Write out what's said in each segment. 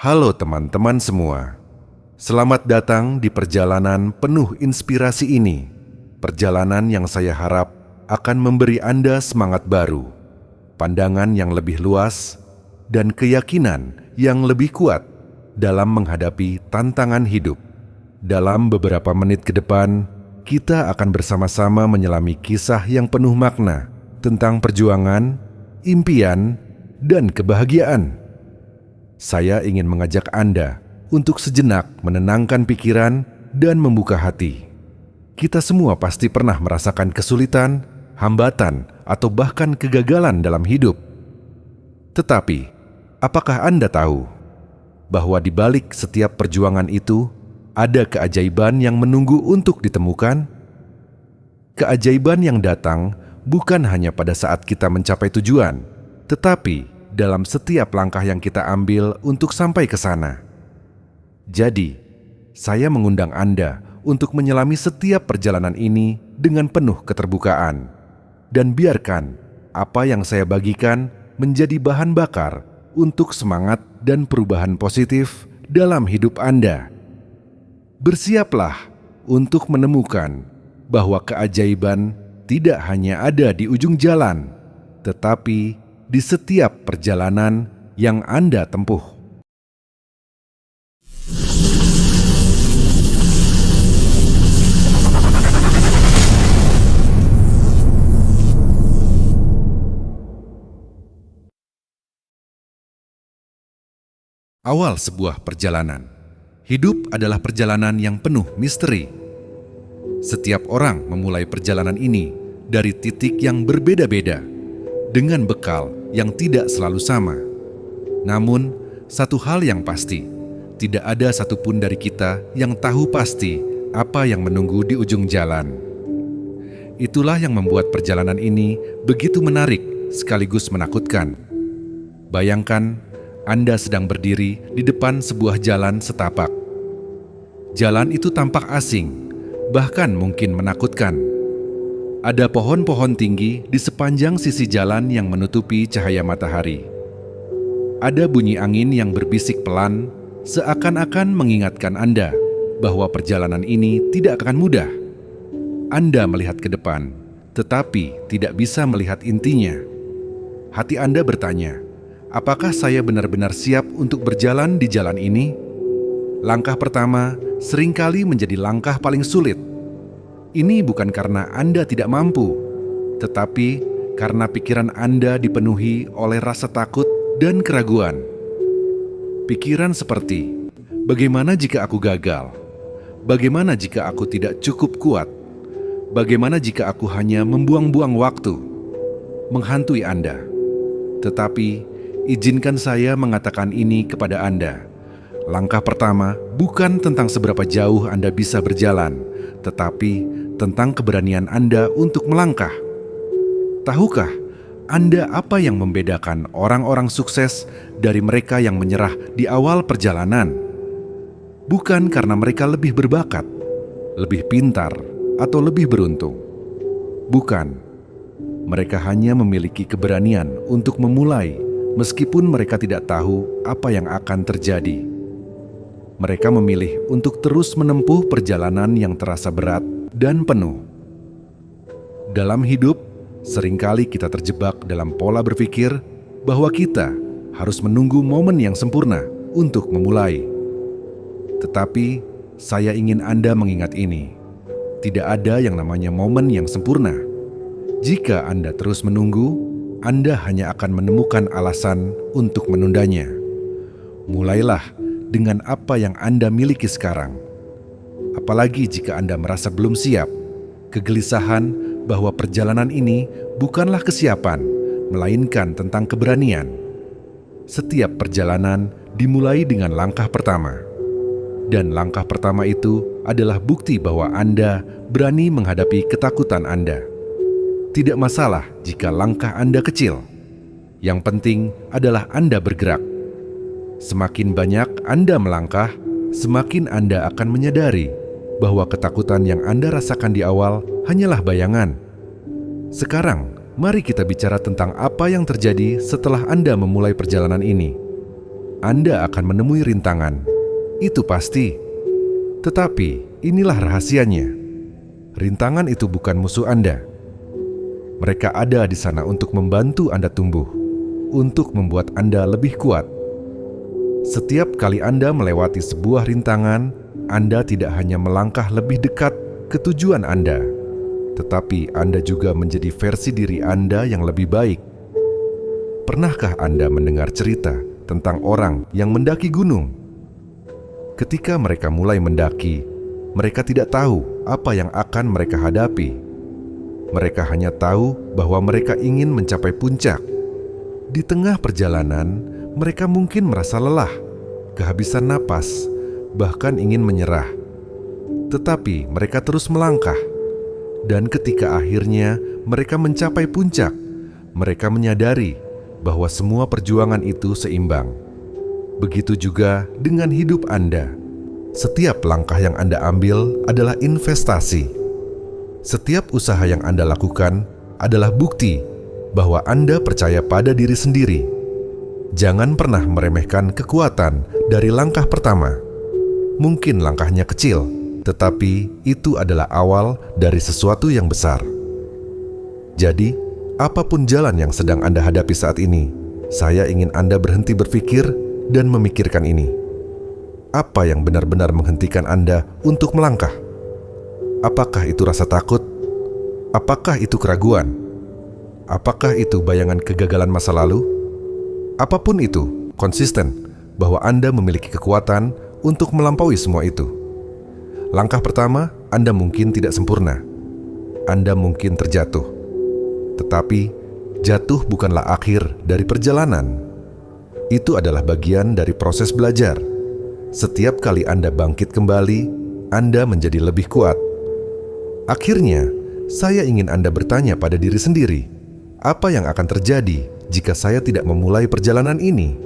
Halo teman-teman semua, selamat datang di perjalanan penuh inspirasi ini. Perjalanan yang saya harap akan memberi Anda semangat baru, pandangan yang lebih luas, dan keyakinan yang lebih kuat dalam menghadapi tantangan hidup. Dalam beberapa menit ke depan, kita akan bersama-sama menyelami kisah yang penuh makna tentang perjuangan, impian, dan kebahagiaan. Saya ingin mengajak Anda untuk sejenak menenangkan pikiran dan membuka hati. Kita semua pasti pernah merasakan kesulitan, hambatan, atau bahkan kegagalan dalam hidup. Tetapi, apakah Anda tahu bahwa di balik setiap perjuangan itu ada keajaiban yang menunggu untuk ditemukan? Keajaiban yang datang bukan hanya pada saat kita mencapai tujuan, tetapi dalam setiap langkah yang kita ambil untuk sampai ke sana. Jadi, saya mengundang Anda untuk menyelami setiap perjalanan ini dengan penuh keterbukaan. Dan biarkan apa yang saya bagikan menjadi bahan bakar untuk semangat dan perubahan positif dalam hidup Anda. Bersiaplah untuk menemukan bahwa keajaiban tidak hanya ada di ujung jalan, tetapi di setiap perjalanan yang Anda tempuh. Awal sebuah perjalanan. Hidup adalah perjalanan yang penuh misteri. Setiap orang memulai perjalanan ini dari titik yang berbeda-beda, dengan bekal yang tidak selalu sama. Namun, satu hal yang pasti, tidak ada satupun dari kita yang tahu pasti apa yang menunggu di ujung jalan. Itulah yang membuat perjalanan ini begitu menarik sekaligus menakutkan. Bayangkan, Anda sedang berdiri di depan sebuah jalan setapak. Jalan itu tampak asing, bahkan mungkin menakutkan. Ada pohon-pohon tinggi di sepanjang sisi jalan yang menutupi cahaya matahari. Ada bunyi angin yang berbisik pelan, seakan-akan mengingatkan Anda bahwa perjalanan ini tidak akan mudah. Anda melihat ke depan, tetapi tidak bisa melihat intinya. Hati Anda bertanya, apakah saya benar-benar siap untuk berjalan di jalan ini? Langkah pertama seringkali menjadi langkah paling sulit. Ini bukan karena Anda tidak mampu, tetapi karena pikiran Anda dipenuhi oleh rasa takut dan keraguan. Pikiran seperti, bagaimana jika aku gagal? Bagaimana jika aku tidak cukup kuat? Bagaimana jika aku hanya membuang-buang waktu? Menghantui Anda. Tetapi, izinkan saya mengatakan ini kepada Anda. Langkah pertama bukan tentang seberapa jauh Anda bisa berjalan, tetapi tentang keberanian Anda untuk melangkah. Tahukah Anda apa yang membedakan orang-orang sukses dari mereka yang menyerah di awal perjalanan? Bukan karena mereka lebih berbakat, lebih pintar, atau lebih beruntung. Bukan. Mereka hanya memiliki keberanian untuk memulai, meskipun mereka tidak tahu apa yang akan terjadi. Mereka memilih untuk terus menempuh perjalanan yang terasa berat dan penuh. Dalam hidup, seringkali kita terjebak dalam pola berpikir bahwa kita harus menunggu momen yang sempurna untuk memulai. Tetapi, saya ingin Anda mengingat ini. Tidak ada yang namanya momen yang sempurna. Jika Anda terus menunggu, Anda hanya akan menemukan alasan untuk menundanya. Mulailah dengan apa yang Anda miliki sekarang. Apalagi jika Anda merasa belum siap, kegelisahan bahwa perjalanan ini bukanlah kesiapan, melainkan tentang keberanian. Setiap perjalanan dimulai dengan langkah pertama. Dan langkah pertama itu adalah bukti bahwa Anda berani menghadapi ketakutan Anda. Tidak masalah jika langkah Anda kecil. Yang penting adalah Anda bergerak. Semakin banyak Anda melangkah, semakin Anda akan menyadari bahwa ketakutan yang Anda rasakan di awal hanyalah bayangan. Sekarang, mari kita bicara tentang apa yang terjadi setelah Anda memulai perjalanan ini. Anda akan menemui rintangan. Itu pasti. Tetapi inilah rahasianya. Rintangan itu bukan musuh Anda. Mereka ada di sana untuk membantu Anda tumbuh, untuk membuat Anda lebih kuat. Setiap kali Anda melewati sebuah rintangan, Anda tidak hanya melangkah lebih dekat ke tujuan Anda, tetapi Anda juga menjadi versi diri Anda yang lebih baik. Pernahkah Anda mendengar cerita tentang orang yang mendaki gunung? Ketika mereka mulai mendaki, mereka tidak tahu apa yang akan mereka hadapi. Mereka hanya tahu bahwa mereka ingin mencapai puncak. Di tengah perjalanan, mereka mungkin merasa lelah, kehabisan napas, bahkan ingin menyerah. Tetapi mereka terus melangkah. Dan ketika akhirnya mereka mencapai puncak, mereka menyadari bahwa semua perjuangan itu seimbang. Begitu juga dengan hidup Anda. Setiap langkah yang Anda ambil adalah investasi. Setiap usaha yang Anda lakukan adalah bukti bahwa Anda percaya pada diri sendiri. Jangan pernah meremehkan kekuatan dari langkah pertama. Mungkin langkahnya kecil, tetapi itu adalah awal dari sesuatu yang besar. Jadi, apapun jalan yang sedang Anda hadapi saat ini, saya ingin Anda berhenti berpikir dan memikirkan ini. Apa yang benar-benar menghentikan Anda untuk melangkah? Apakah itu rasa takut? Apakah itu keraguan? Apakah itu bayangan kegagalan masa lalu? Apapun itu, konsisten bahwa Anda memiliki kekuatan untuk melampaui semua itu. Langkah pertama, Anda mungkin tidak sempurna. Anda mungkin terjatuh. Tetapi, jatuh bukanlah akhir dari perjalanan. Itu adalah bagian dari proses belajar. Setiap kali Anda bangkit kembali, Anda menjadi lebih kuat. Akhirnya, saya ingin Anda bertanya pada diri sendiri, apa yang akan terjadi jika saya tidak memulai perjalanan ini?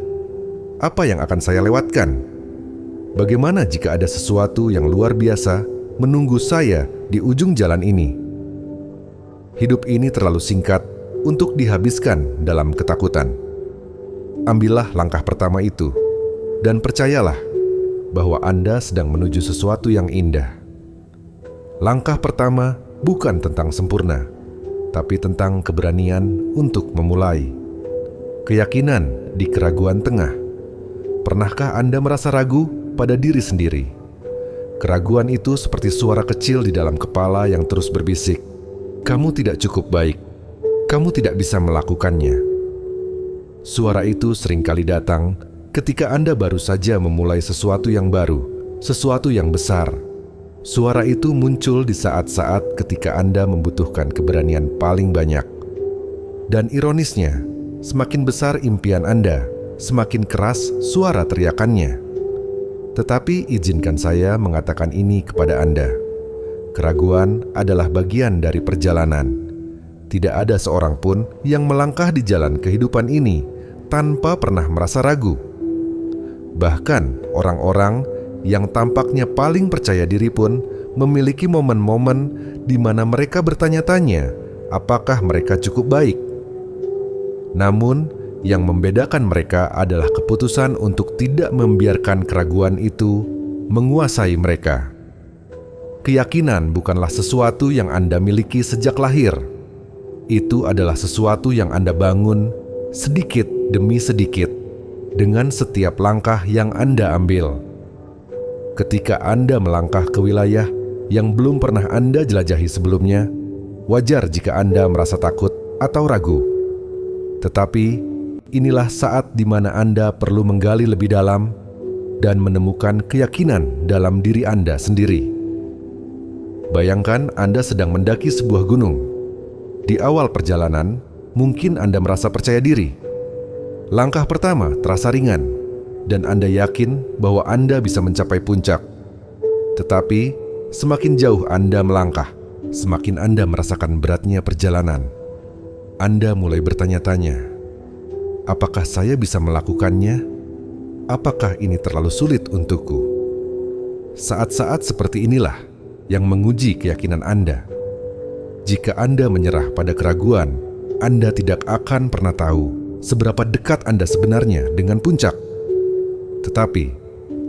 Apa yang akan saya lewatkan? Bagaimana jika ada sesuatu yang luar biasa menunggu saya di ujung jalan ini? Hidup ini terlalu singkat untuk dihabiskan dalam ketakutan. Ambillah langkah pertama itu, dan percayalah bahwa Anda sedang menuju sesuatu yang indah. Langkah pertama bukan tentang sempurna, tapi tentang keberanian untuk memulai. Keyakinan di keraguan tengah. Pernahkah Anda merasa ragu pada diri sendiri? Keraguan itu seperti suara kecil di dalam kepala yang terus berbisik, "Kamu tidak cukup baik. Kamu tidak bisa melakukannya." Suara itu seringkali datang ketika Anda baru saja memulai sesuatu yang baru, sesuatu yang besar. Suara itu muncul di saat-saat ketika Anda membutuhkan keberanian paling banyak. Dan ironisnya, semakin besar impian Anda, semakin keras suara teriakannya. Tetapi izinkan saya mengatakan ini kepada Anda. Keraguan adalah bagian dari perjalanan. Tidak ada seorang pun yang melangkah di jalan kehidupan ini tanpa pernah merasa ragu. Bahkan orang-orang yang tampaknya paling percaya diri pun memiliki momen-momen di mana mereka bertanya-tanya apakah mereka cukup baik. Namun, yang membedakan mereka adalah keputusan untuk tidak membiarkan keraguan itu menguasai mereka. Keyakinan bukanlah sesuatu yang Anda miliki sejak lahir. Itu adalah sesuatu yang Anda bangun sedikit demi sedikit dengan setiap langkah yang Anda ambil. Ketika Anda melangkah ke wilayah yang belum pernah Anda jelajahi sebelumnya, wajar jika Anda merasa takut atau ragu. Tetapi inilah saat di mana Anda perlu menggali lebih dalam dan menemukan keyakinan dalam diri Anda sendiri. Bayangkan Anda sedang mendaki sebuah gunung. Di awal perjalanan, mungkin Anda merasa percaya diri. Langkah pertama terasa ringan, dan Anda yakin bahwa Anda bisa mencapai puncak. Tetapi, semakin jauh Anda melangkah, semakin Anda merasakan beratnya perjalanan. Anda mulai bertanya-tanya, apakah saya bisa melakukannya? Apakah ini terlalu sulit untukku? Saat-saat seperti inilah yang menguji keyakinan Anda. Jika Anda menyerah pada keraguan, Anda tidak akan pernah tahu seberapa dekat Anda sebenarnya dengan puncak. Tetapi,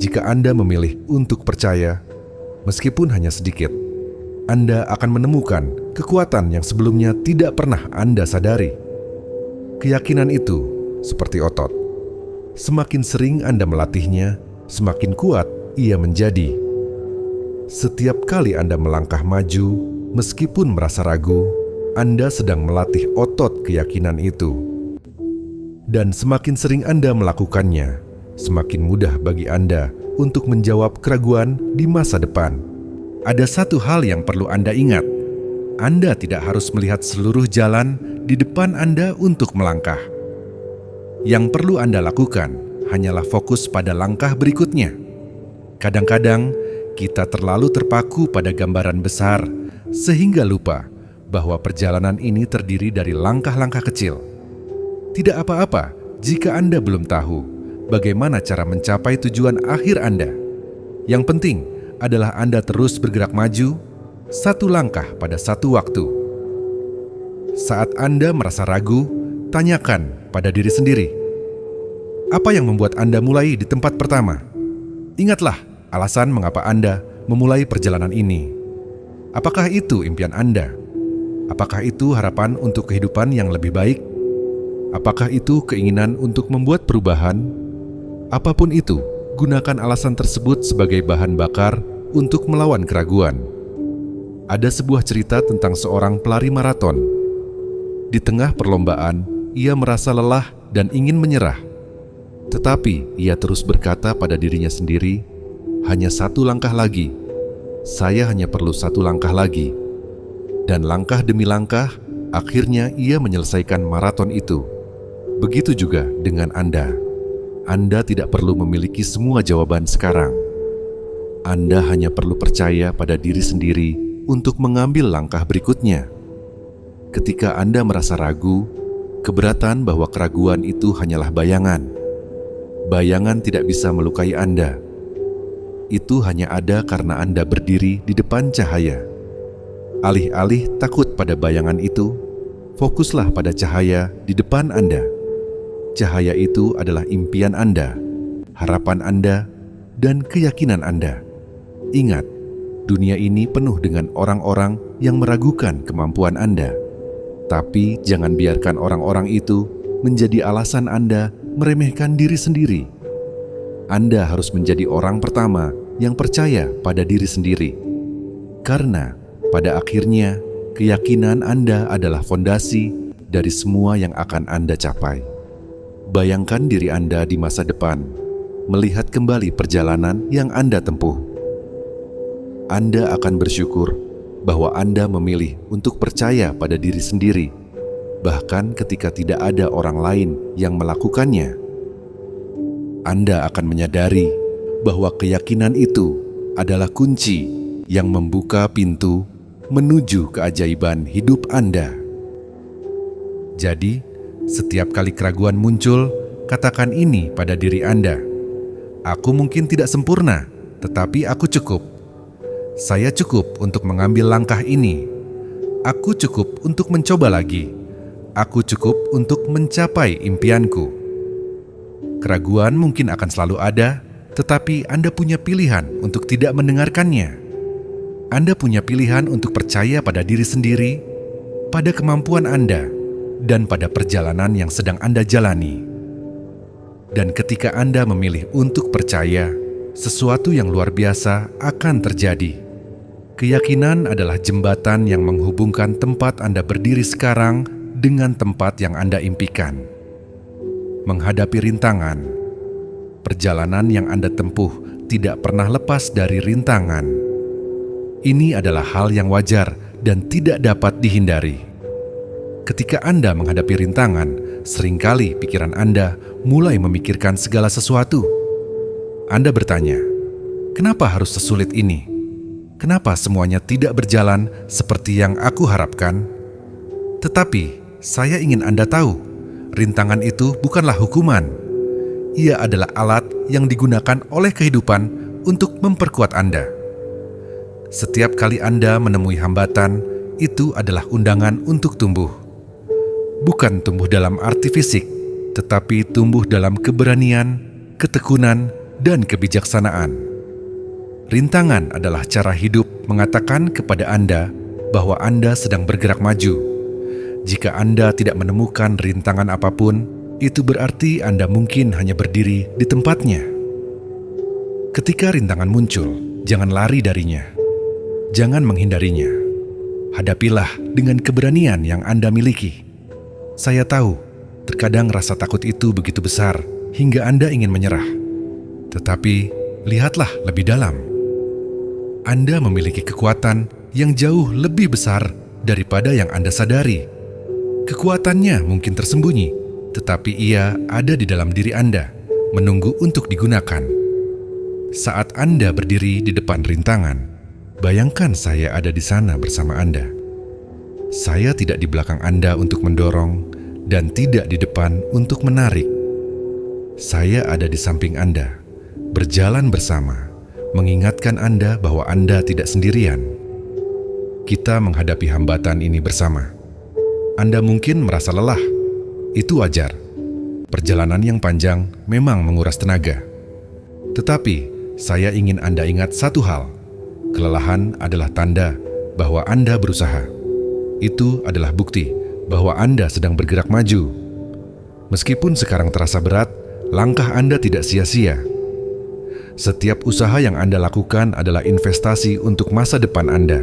jika Anda memilih untuk percaya, meskipun hanya sedikit, Anda akan menemukan kekuatan yang sebelumnya tidak pernah Anda sadari. Keyakinan itu seperti otot. Semakin sering Anda melatihnya, semakin kuat ia menjadi. Setiap kali Anda melangkah maju, meskipun merasa ragu, Anda sedang melatih otot keyakinan itu. Dan semakin sering Anda melakukannya, semakin mudah bagi Anda untuk menjawab keraguan di masa depan. Ada satu hal yang perlu Anda ingat. Anda tidak harus melihat seluruh jalan di depan Anda untuk melangkah. Yang perlu Anda lakukan hanyalah fokus pada langkah berikutnya. Kadang-kadang kita terlalu terpaku pada gambaran besar sehingga lupa bahwa perjalanan ini terdiri dari langkah-langkah kecil. Tidak apa-apa jika Anda belum tahu bagaimana cara mencapai tujuan akhir Anda. Yang penting adalah Anda terus bergerak maju, satu langkah pada satu waktu. Saat Anda merasa ragu, tanyakan pada diri sendiri, apa yang membuat Anda mulai di tempat pertama? Ingatlah alasan mengapa Anda memulai perjalanan ini. Apakah itu impian Anda? Apakah itu harapan untuk kehidupan yang lebih baik? Apakah itu keinginan untuk membuat perubahan? Apapun itu, gunakan alasan tersebut sebagai bahan bakar untuk melawan keraguan. Ada sebuah cerita tentang seorang pelari maraton. Di tengah perlombaan, ia merasa lelah dan ingin menyerah. Tetapi ia terus berkata pada dirinya sendiri, hanya satu langkah lagi. Saya hanya perlu satu langkah lagi. Dan langkah demi langkah, akhirnya ia menyelesaikan maraton itu. Begitu juga dengan Anda. Anda tidak perlu memiliki semua jawaban sekarang. Anda hanya perlu percaya pada diri sendiri untuk mengambil langkah berikutnya. Ketika Anda merasa ragu, keberatan bahwa keraguan itu hanyalah bayangan. Bayangan tidak bisa melukai Anda. Itu hanya ada karena Anda berdiri di depan cahaya. Alih-alih takut pada bayangan itu, fokuslah pada cahaya di depan Anda. Cahaya itu adalah impian Anda, harapan Anda, dan keyakinan Anda. Ingat, dunia ini penuh dengan orang-orang yang meragukan kemampuan Anda. Tapi jangan biarkan orang-orang itu menjadi alasan Anda meremehkan diri sendiri. Anda harus menjadi orang pertama yang percaya pada diri sendiri. Karena pada akhirnya, keyakinan Anda adalah fondasi dari semua yang akan Anda capai. Bayangkan diri Anda di masa depan, melihat kembali perjalanan yang Anda tempuh. Anda akan bersyukur bahwa Anda memilih untuk percaya pada diri sendiri, bahkan ketika tidak ada orang lain yang melakukannya. Anda akan menyadari bahwa keyakinan itu adalah kunci yang membuka pintu menuju keajaiban hidup Anda. Jadi, setiap kali keraguan muncul, katakan ini pada diri Anda. Aku mungkin tidak sempurna, tetapi aku cukup. Saya cukup untuk mengambil langkah ini. Aku cukup untuk mencoba lagi. Aku cukup untuk mencapai impianku. Keraguan mungkin akan selalu ada, tetapi Anda punya pilihan untuk tidak mendengarkannya. Anda punya pilihan untuk percaya pada diri sendiri, pada kemampuan Anda, dan pada perjalanan yang sedang Anda jalani. Dan ketika Anda memilih untuk percaya, sesuatu yang luar biasa akan terjadi. Keyakinan adalah jembatan yang menghubungkan tempat Anda berdiri sekarang dengan tempat yang Anda impikan. Menghadapi rintangan, perjalanan yang Anda tempuh tidak pernah lepas dari rintangan. Ini adalah hal yang wajar dan tidak dapat dihindari. Ketika Anda menghadapi rintangan, seringkali pikiran Anda mulai memikirkan segala sesuatu. Anda bertanya, kenapa harus sesulit ini? Kenapa semuanya tidak berjalan seperti yang aku harapkan? Tetapi, saya ingin Anda tahu, rintangan itu bukanlah hukuman. Ia adalah alat yang digunakan oleh kehidupan untuk memperkuat Anda. Setiap kali Anda menemui hambatan, itu adalah undangan untuk tumbuh. Bukan tumbuh dalam arti fisik, tetapi tumbuh dalam keberanian, ketekunan, dan kebijaksanaan. Rintangan adalah cara hidup mengatakan kepada Anda bahwa Anda sedang bergerak maju. Jika Anda tidak menemukan rintangan apapun, itu berarti Anda mungkin hanya berdiri di tempatnya. Ketika rintangan muncul, jangan lari darinya. Jangan menghindarinya. Hadapilah dengan keberanian yang Anda miliki. Saya tahu, terkadang rasa takut itu begitu besar hingga Anda ingin menyerah. Tetapi, lihatlah lebih dalam. Anda memiliki kekuatan yang jauh lebih besar daripada yang Anda sadari. Kekuatannya mungkin tersembunyi, tetapi ia ada di dalam diri Anda, menunggu untuk digunakan. Saat Anda berdiri di depan rintangan, bayangkan saya ada di sana bersama Anda. Saya tidak di belakang Anda untuk mendorong dan tidak di depan untuk menarik. Saya ada di samping Anda, berjalan bersama, mengingatkan Anda bahwa Anda tidak sendirian. Kita menghadapi hambatan ini bersama. Anda mungkin merasa lelah. Itu wajar. Perjalanan yang panjang memang menguras tenaga. Tetapi, saya ingin Anda ingat satu hal. Kelelahan adalah tanda bahwa Anda berusaha. Itu adalah bukti bahwa Anda sedang bergerak maju. Meskipun sekarang terasa berat, langkah Anda tidak sia-sia. Setiap usaha yang Anda lakukan adalah investasi untuk masa depan Anda.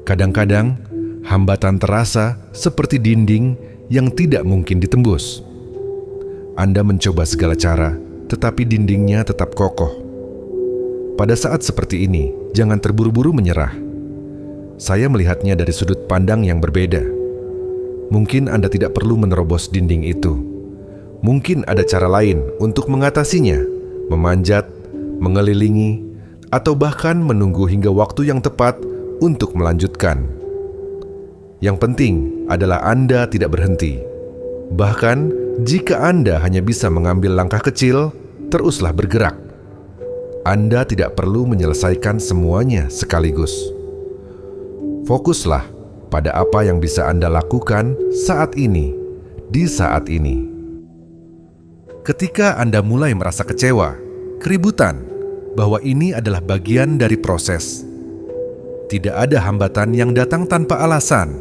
Kadang-kadang, hambatan terasa seperti dinding yang tidak mungkin ditembus. Anda mencoba segala cara, tetapi dindingnya tetap kokoh. Pada saat seperti ini, jangan terburu-buru menyerah. Saya melihatnya dari sudut pandang yang berbeda. Mungkin Anda tidak perlu menerobos dinding itu. Mungkin ada cara lain untuk mengatasinya, memanjat, mengelilingi, atau bahkan menunggu hingga waktu yang tepat untuk melanjutkan. Yang penting adalah Anda tidak berhenti. Bahkan, jika Anda hanya bisa mengambil langkah kecil, teruslah bergerak. Anda tidak perlu menyelesaikan semuanya sekaligus. Fokuslah pada apa yang bisa Anda lakukan saat ini, di saat ini. Ketika Anda mulai merasa kecewa, keributan, bahwa ini adalah bagian dari proses. Tidak ada hambatan yang datang tanpa alasan.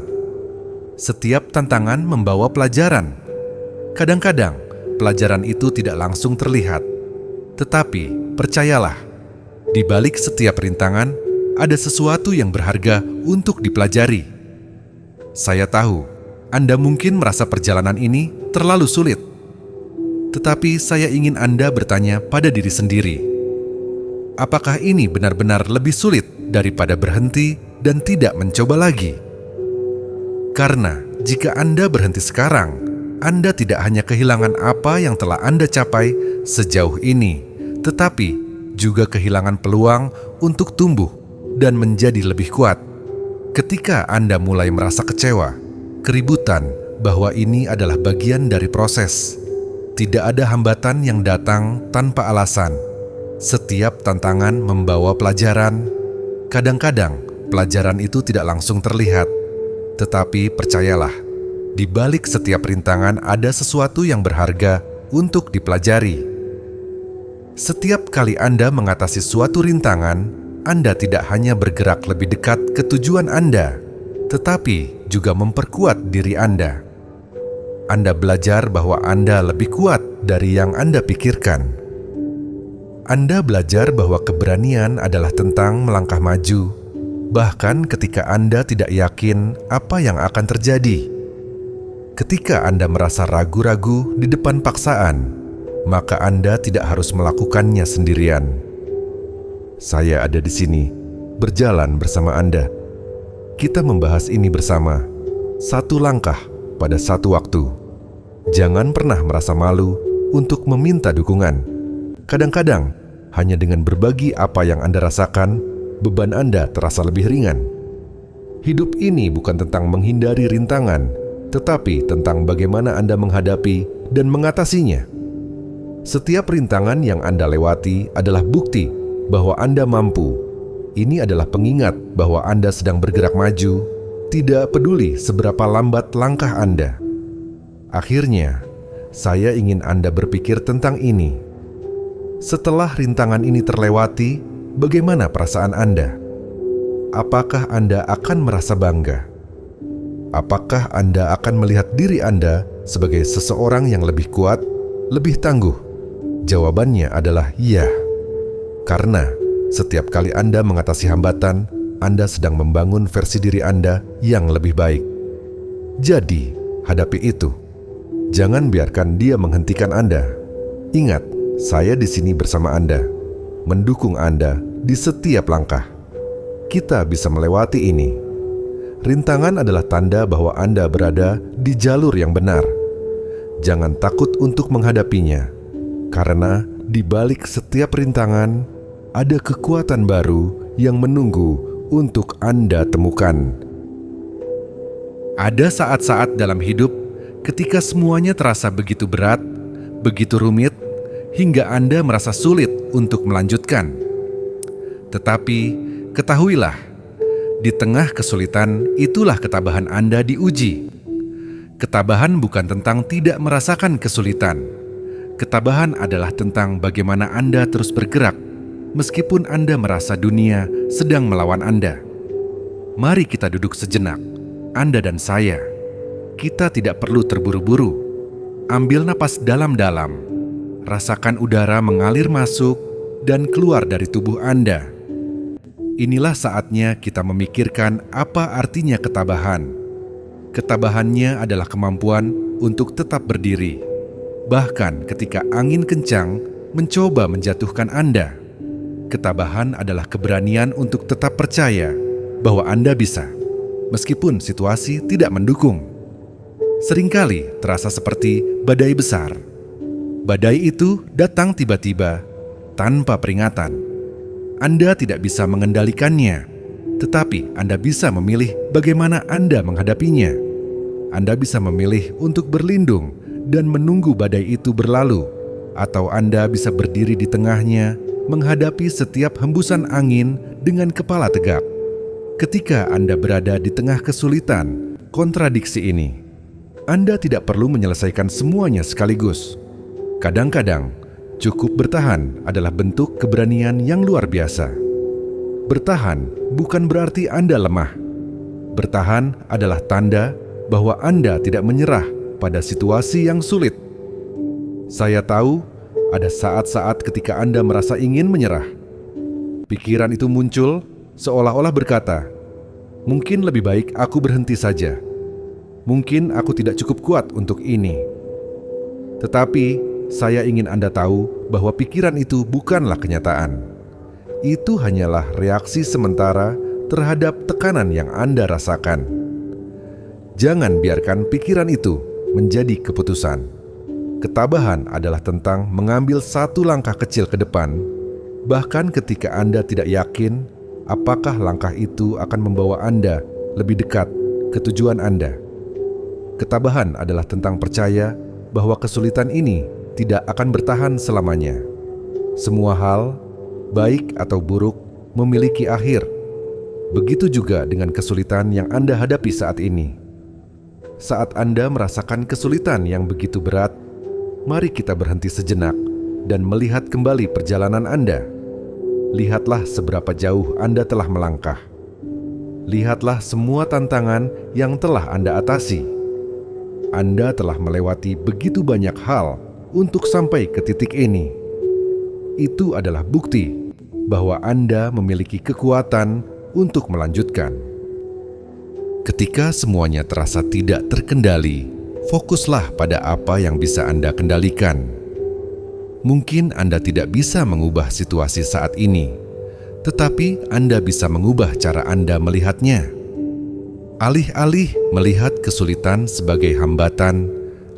Setiap tantangan membawa pelajaran. Kadang-kadang, pelajaran itu tidak langsung terlihat. Tetapi, percayalah, di balik setiap rintangan, ada sesuatu yang berharga untuk dipelajari. Saya tahu, Anda mungkin merasa perjalanan ini terlalu sulit. Tetapi saya ingin Anda bertanya pada diri sendiri. Apakah ini benar-benar lebih sulit daripada berhenti dan tidak mencoba lagi? Karena jika Anda berhenti sekarang, Anda tidak hanya kehilangan apa yang telah Anda capai sejauh ini, tetapi juga kehilangan peluang untuk tumbuh dan menjadi lebih kuat. Ketika Anda mulai merasa kecewa, keributan bahwa ini adalah bagian dari proses. Tidak ada hambatan yang datang tanpa alasan. Setiap tantangan membawa pelajaran. Kadang-kadang pelajaran itu tidak langsung terlihat. Tetapi percayalah, di balik setiap rintangan ada sesuatu yang berharga untuk dipelajari. Setiap kali Anda mengatasi suatu rintangan, Anda tidak hanya bergerak lebih dekat ke tujuan Anda, tetapi juga memperkuat diri Anda. Anda belajar bahwa Anda lebih kuat dari yang Anda pikirkan. Anda belajar bahwa keberanian adalah tentang melangkah maju, bahkan ketika Anda tidak yakin apa yang akan terjadi. Ketika Anda merasa ragu-ragu di depan paksaan, maka Anda tidak harus melakukannya sendirian. Saya ada di sini, berjalan bersama Anda. Kita membahas ini bersama, satu langkah pada satu waktu. Jangan pernah merasa malu untuk meminta dukungan. Kadang-kadang, hanya dengan berbagi apa yang Anda rasakan, beban Anda terasa lebih ringan. Hidup ini bukan tentang menghindari rintangan, tetapi tentang bagaimana Anda menghadapi dan mengatasinya. Setiap rintangan yang Anda lewati adalah bukti bahwa Anda mampu. Ini adalah pengingat bahwa Anda sedang bergerak maju, tidak peduli seberapa lambat langkah Anda. Akhirnya, saya ingin Anda berpikir tentang ini. Setelah rintangan ini terlewati, bagaimana perasaan Anda? Apakah Anda akan merasa bangga? Apakah Anda akan melihat diri Anda sebagai seseorang yang lebih kuat, lebih tangguh? Jawabannya adalah iya. Karena setiap kali Anda mengatasi hambatan, Anda sedang membangun versi diri Anda yang lebih baik. Jadi, hadapi itu. Jangan biarkan dia menghentikan Anda. Ingat, saya di sini bersama Anda, mendukung Anda di setiap langkah. Kita bisa melewati ini. Rintangan adalah tanda bahwa Anda berada di jalur yang benar. Jangan takut untuk menghadapinya, karena di balik setiap rintangan ada kekuatan baru yang menunggu untuk Anda temukan. Ada saat-saat dalam hidup ketika semuanya terasa begitu berat, begitu rumit, hingga Anda merasa sulit untuk melanjutkan. Tetapi ketahuilah, di tengah kesulitan itulah ketabahan Anda diuji. Ketabahan bukan tentang tidak merasakan kesulitan. Ketabahan adalah tentang bagaimana Anda terus bergerak, meskipun Anda merasa dunia sedang melawan Anda. Mari kita duduk sejenak, Anda dan saya. Kita tidak perlu terburu-buru. Ambil napas dalam-dalam. Rasakan udara mengalir masuk dan keluar dari tubuh Anda. Inilah saatnya kita memikirkan apa artinya ketabahan. Ketabahannya adalah kemampuan untuk tetap berdiri, bahkan ketika angin kencang mencoba menjatuhkan Anda. Ketabahan adalah keberanian untuk tetap percaya bahwa Anda bisa, meskipun situasi tidak mendukung. Seringkali terasa seperti badai besar. Badai itu datang tiba-tiba, tanpa peringatan. Anda tidak bisa mengendalikannya, tetapi Anda bisa memilih bagaimana Anda menghadapinya. Anda bisa memilih untuk berlindung dan menunggu badai itu berlalu, atau Anda bisa berdiri di tengahnya, menghadapi setiap hembusan angin dengan kepala tegak. Ketika Anda berada di tengah kesulitan, kontradiksi ini, Anda tidak perlu menyelesaikan semuanya sekaligus. Kadang-kadang, cukup bertahan adalah bentuk keberanian yang luar biasa. Bertahan bukan berarti Anda lemah. Bertahan adalah tanda bahwa Anda tidak menyerah pada situasi yang sulit. Saya tahu ada saat-saat ketika Anda merasa ingin menyerah. Pikiran itu muncul seolah-olah berkata, "Mungkin lebih baik aku berhenti saja. Mungkin aku tidak cukup kuat untuk ini." Tetapi saya ingin Anda tahu bahwa pikiran itu bukanlah kenyataan. Itu hanyalah reaksi sementara terhadap tekanan yang Anda rasakan. Jangan biarkan pikiran itu menjadi keputusan. Ketabahan adalah tentang mengambil satu langkah kecil ke depan, bahkan ketika Anda tidak yakin apakah langkah itu akan membawa Anda lebih dekat ke tujuan Anda. Ketabahan adalah tentang percaya bahwa kesulitan ini tidak akan bertahan selamanya. Semua hal, baik atau buruk, memiliki akhir. Begitu juga dengan kesulitan yang Anda hadapi saat ini. Saat Anda merasakan kesulitan yang begitu berat, mari kita berhenti sejenak dan melihat kembali perjalanan Anda. Lihatlah seberapa jauh Anda telah melangkah. Lihatlah semua tantangan yang telah Anda atasi. Anda telah melewati begitu banyak hal untuk sampai ke titik ini. Itu adalah bukti bahwa Anda memiliki kekuatan untuk melanjutkan. Ketika semuanya terasa tidak terkendali, fokuslah pada apa yang bisa Anda kendalikan. Mungkin Anda tidak bisa mengubah situasi saat ini, tetapi Anda bisa mengubah cara Anda melihatnya. Alih-alih melihat kesulitan sebagai hambatan,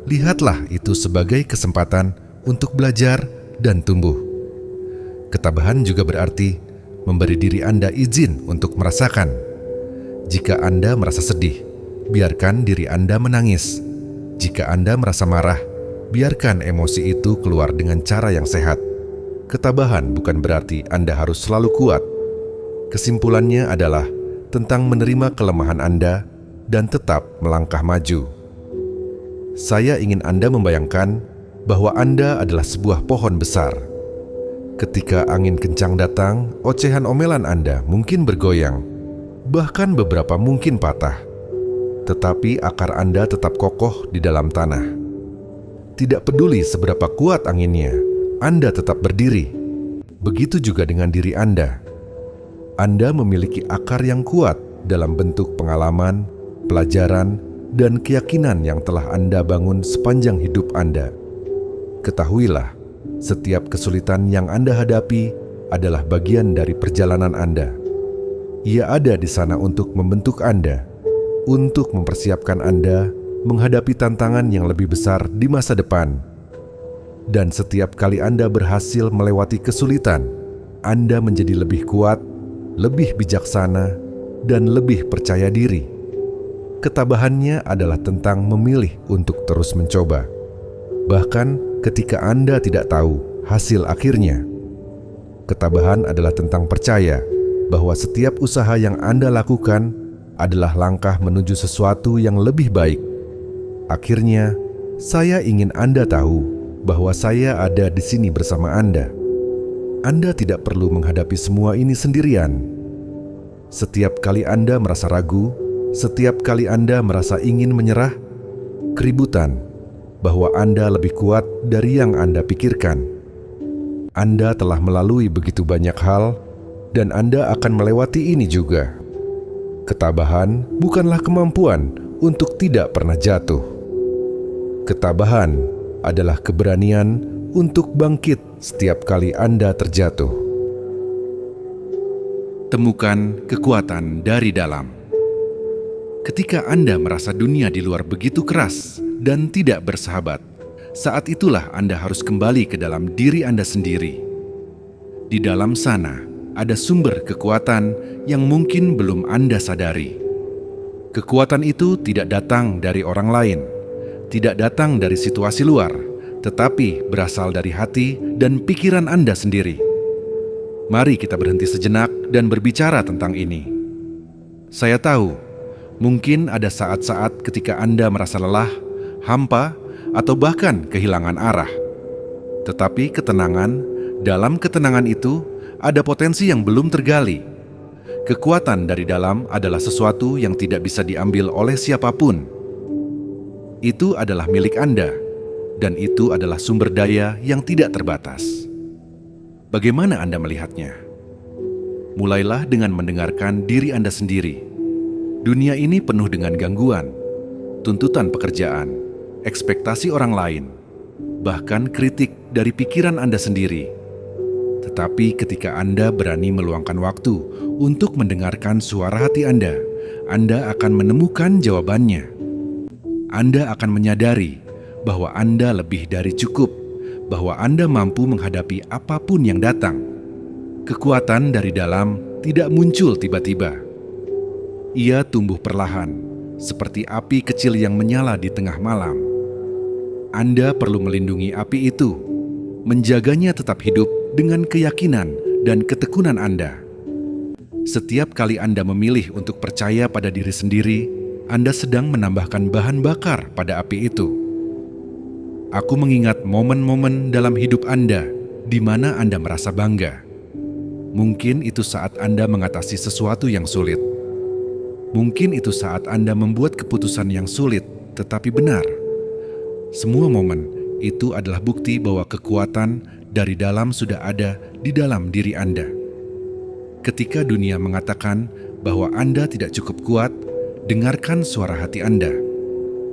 lihatlah itu sebagai kesempatan untuk belajar dan tumbuh. Ketabahan juga berarti memberi diri Anda izin untuk merasakan. Jika Anda merasa sedih, biarkan diri Anda menangis. Jika Anda merasa marah, biarkan emosi itu keluar dengan cara yang sehat. Ketabahan bukan berarti Anda harus selalu kuat. Kesimpulannya adalah tentang menerima kelemahan Anda dan tetap melangkah maju. Saya ingin Anda membayangkan bahwa Anda adalah sebuah pohon besar. Ketika angin kencang datang, ocehan omelan Anda mungkin bergoyang, bahkan beberapa mungkin patah. Tetapi akar Anda tetap kokoh di dalam tanah. Tidak peduli seberapa kuat anginnya, Anda tetap berdiri. Begitu juga dengan diri Anda. Anda memiliki akar yang kuat dalam bentuk pengalaman, pelajaran, dan keyakinan yang telah Anda bangun sepanjang hidup Anda. Ketahuilah, setiap kesulitan yang Anda hadapi adalah bagian dari perjalanan Anda. Ia ada di sana untuk membentuk Anda, untuk mempersiapkan Anda menghadapi tantangan yang lebih besar di masa depan. Dan setiap kali Anda berhasil melewati kesulitan, Anda menjadi lebih kuat, lebih bijaksana, dan lebih percaya diri. Ketabahannya adalah tentang memilih untuk terus mencoba, bahkan ketika Anda tidak tahu hasil akhirnya. Ketabahan adalah tentang percaya bahwa setiap usaha yang Anda lakukan adalah langkah menuju sesuatu yang lebih baik. Akhirnya, saya ingin Anda tahu bahwa saya ada di sini bersama Anda. Anda tidak perlu menghadapi semua ini sendirian. Setiap kali Anda merasa ragu, setiap kali Anda merasa ingin menyerah, keributan, bahwa Anda lebih kuat dari yang Anda pikirkan. Anda telah melalui begitu banyak hal, dan Anda akan melewati ini juga. Ketabahan bukanlah kemampuan untuk tidak pernah jatuh. Ketabahan adalah keberanian untuk bangkit setiap kali Anda terjatuh. Temukan kekuatan dari dalam. Ketika Anda merasa dunia di luar begitu keras dan tidak bersahabat, saat itulah Anda harus kembali ke dalam diri Anda sendiri. Di dalam sana ada sumber kekuatan yang mungkin belum Anda sadari. Kekuatan itu tidak datang dari orang lain, tidak datang dari situasi luar, tetapi berasal dari hati dan pikiran Anda sendiri. Mari kita berhenti sejenak dan berbicara tentang ini. Saya tahu, mungkin ada saat-saat ketika Anda merasa lelah, hampa, atau bahkan kehilangan arah. Tetapi dalam ketenangan itu ada potensi yang belum tergali. Kekuatan dari dalam adalah sesuatu yang tidak bisa diambil oleh siapapun. Itu adalah milik Anda, dan itu adalah sumber daya yang tidak terbatas. Bagaimana Anda melihatnya? Mulailah dengan mendengarkan diri Anda sendiri. Dunia ini penuh dengan gangguan, tuntutan pekerjaan, ekspektasi orang lain, bahkan kritik dari pikiran Anda sendiri. Tetapi ketika Anda berani meluangkan waktu untuk mendengarkan suara hati Anda akan menemukan jawabannya. Anda akan menyadari bahwa Anda lebih dari cukup, bahwa Anda mampu menghadapi apapun yang datang. Kekuatan dari dalam tidak muncul tiba-tiba. Ia tumbuh perlahan, seperti api kecil yang menyala di tengah malam. Anda perlu melindungi api itu, menjaganya tetap hidup dengan keyakinan dan ketekunan Anda. Setiap kali Anda memilih untuk percaya pada diri sendiri, Anda sedang menambahkan bahan bakar pada api itu. Aku mengingat momen-momen dalam hidup Anda di mana Anda merasa bangga. Mungkin itu saat Anda mengatasi sesuatu yang sulit. Mungkin itu saat Anda membuat keputusan yang sulit tetapi benar. Semua momen itu adalah bukti bahwa kekuatan dari dalam sudah ada di dalam diri Anda. Ketika dunia mengatakan bahwa Anda tidak cukup kuat, dengarkan suara hati Anda.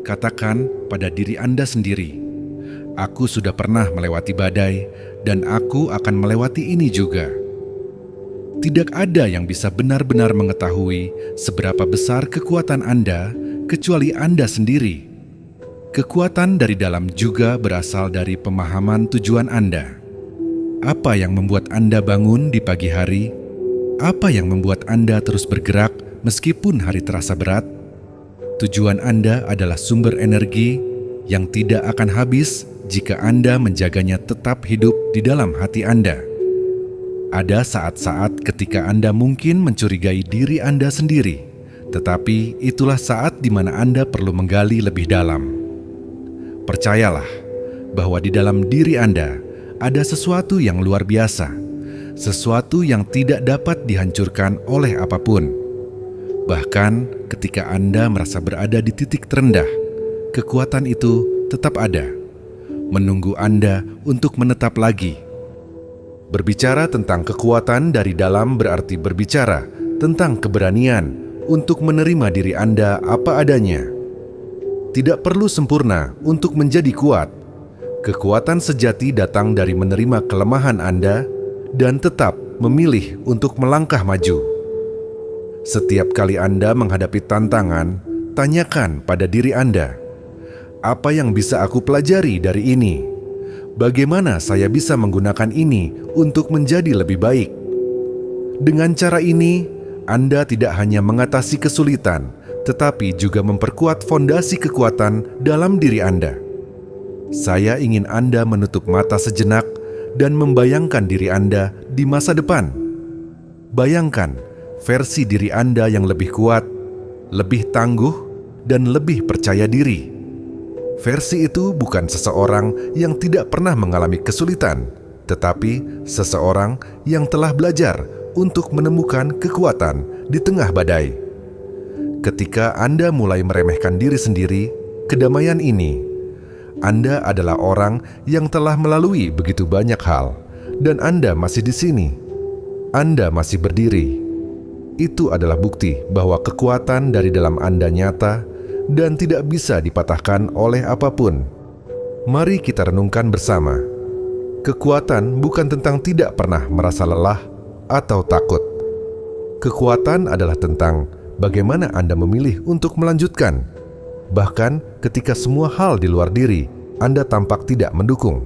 Katakan pada diri Anda sendiri, "Aku sudah pernah melewati badai, dan aku akan melewati ini juga." Tidak ada yang bisa benar-benar mengetahui seberapa besar kekuatan Anda kecuali Anda sendiri. Kekuatan dari dalam juga berasal dari pemahaman tujuan Anda. Apa yang membuat Anda bangun di pagi hari? Apa yang membuat Anda terus bergerak meskipun hari terasa berat? Tujuan Anda adalah sumber energi yang tidak akan habis jika Anda menjaganya tetap hidup di dalam hati Anda. Ada saat-saat ketika Anda mungkin mencurigai diri Anda sendiri, tetapi itulah saat di mana Anda perlu menggali lebih dalam. Percayalah bahwa di dalam diri Anda ada sesuatu yang luar biasa, sesuatu yang tidak dapat dihancurkan oleh apapun. Bahkan ketika Anda merasa berada di titik terendah, kekuatan itu tetap ada, menunggu Anda untuk menetap lagi. Berbicara tentang kekuatan dari dalam berarti berbicara tentang keberanian untuk menerima diri Anda apa adanya. Tidak perlu sempurna untuk menjadi kuat. Kekuatan sejati datang dari menerima kelemahan Anda dan tetap memilih untuk melangkah maju. Setiap kali Anda menghadapi tantangan, tanyakan pada diri Anda, apa yang bisa aku pelajari dari ini? Bagaimana saya bisa menggunakan ini untuk menjadi lebih baik? Dengan cara ini, Anda tidak hanya mengatasi kesulitan, tetapi juga memperkuat fondasi kekuatan dalam diri Anda. Saya ingin Anda menutup mata sejenak dan membayangkan diri Anda di masa depan. Bayangkan versi diri Anda yang lebih kuat, lebih tangguh, dan lebih percaya diri. Versi itu bukan seseorang yang tidak pernah mengalami kesulitan, tetapi seseorang yang telah belajar untuk menemukan kekuatan di tengah badai. Ketika Anda mulai meremehkan diri sendiri, kedamaian ini, Anda adalah orang yang telah melalui begitu banyak hal, dan Anda masih di sini. Anda masih berdiri. Itu adalah bukti bahwa kekuatan dari dalam Anda nyata dan tidak bisa dipatahkan oleh apapun. Mari kita renungkan bersama. Kekuatan bukan tentang tidak pernah merasa lelah atau takut. Kekuatan adalah tentang bagaimana Anda memilih untuk melanjutkan, bahkan ketika semua hal di luar diri Anda tampak tidak mendukung.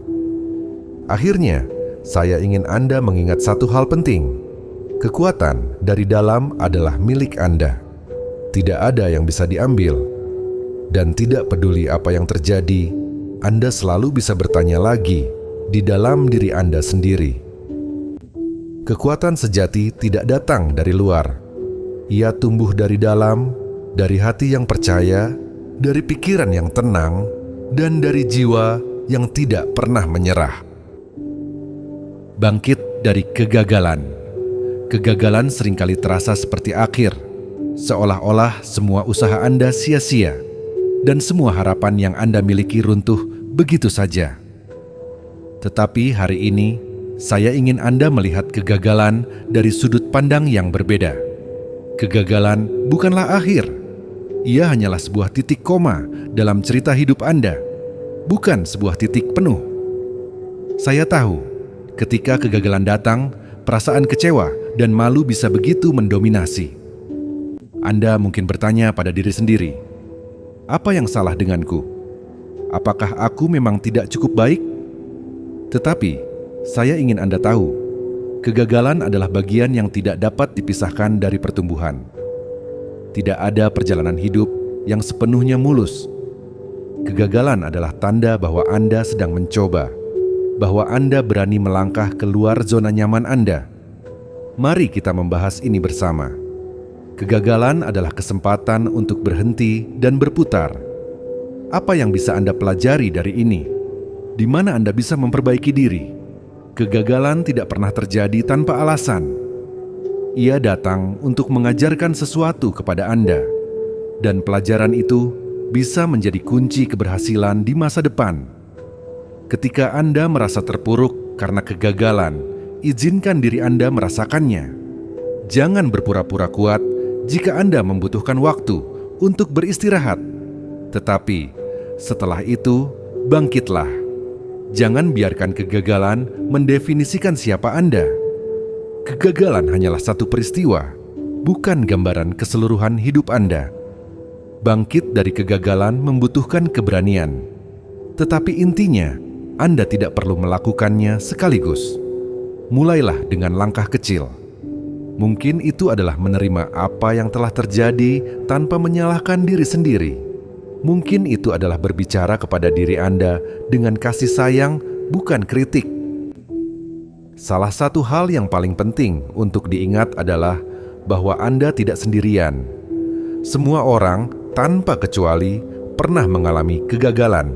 Akhirnya, saya ingin Anda mengingat satu hal penting. Kekuatan dari dalam adalah milik Anda. Tidak ada yang bisa diambil. Dan tidak peduli apa yang terjadi, Anda selalu bisa bertanya lagi di dalam diri Anda sendiri. Kekuatan sejati tidak datang dari luar. Ia tumbuh dari dalam, dari hati yang percaya, dari pikiran yang tenang, dan dari jiwa yang tidak pernah menyerah. Bangkit dari kegagalan. Kegagalan seringkali terasa seperti akhir, seolah-olah semua usaha Anda sia-sia. Dan semua harapan yang Anda miliki runtuh begitu saja. Tetapi hari ini, saya ingin Anda melihat kegagalan dari sudut pandang yang berbeda. Kegagalan bukanlah akhir. Ia hanyalah sebuah titik koma dalam cerita hidup Anda, bukan sebuah titik penuh. Saya tahu, ketika kegagalan datang, perasaan kecewa dan malu bisa begitu mendominasi. Anda mungkin bertanya pada diri sendiri, apa yang salah denganku? Apakah aku memang tidak cukup baik? Tetapi, saya ingin Anda tahu, kegagalan adalah bagian yang tidak dapat dipisahkan dari pertumbuhan. Tidak ada perjalanan hidup yang sepenuhnya mulus. Kegagalan adalah tanda bahwa Anda sedang mencoba, bahwa Anda berani melangkah keluar zona nyaman Anda. Mari kita membahas ini bersama. Kegagalan adalah kesempatan untuk berhenti dan berputar. Apa yang bisa Anda pelajari dari ini? Di mana Anda bisa memperbaiki diri? Kegagalan tidak pernah terjadi tanpa alasan. Ia datang untuk mengajarkan sesuatu kepada Anda, dan pelajaran itu bisa menjadi kunci keberhasilan di masa depan. Ketika Anda merasa terpuruk karena kegagalan, izinkan diri Anda merasakannya. Jangan berpura-pura kuat jika Anda membutuhkan waktu untuk beristirahat. Tetapi, setelah itu, bangkitlah. Jangan biarkan kegagalan mendefinisikan siapa Anda. Kegagalan hanyalah satu peristiwa, bukan gambaran keseluruhan hidup Anda. Bangkit dari kegagalan membutuhkan keberanian. Tetapi intinya, Anda tidak perlu melakukannya sekaligus. Mulailah dengan langkah kecil. Mungkin itu adalah menerima apa yang telah terjadi tanpa menyalahkan diri sendiri. Mungkin itu adalah berbicara kepada diri Anda dengan kasih sayang, bukan kritik. Salah satu hal yang paling penting untuk diingat adalah bahwa Anda tidak sendirian. Semua orang, tanpa kecuali, pernah mengalami kegagalan.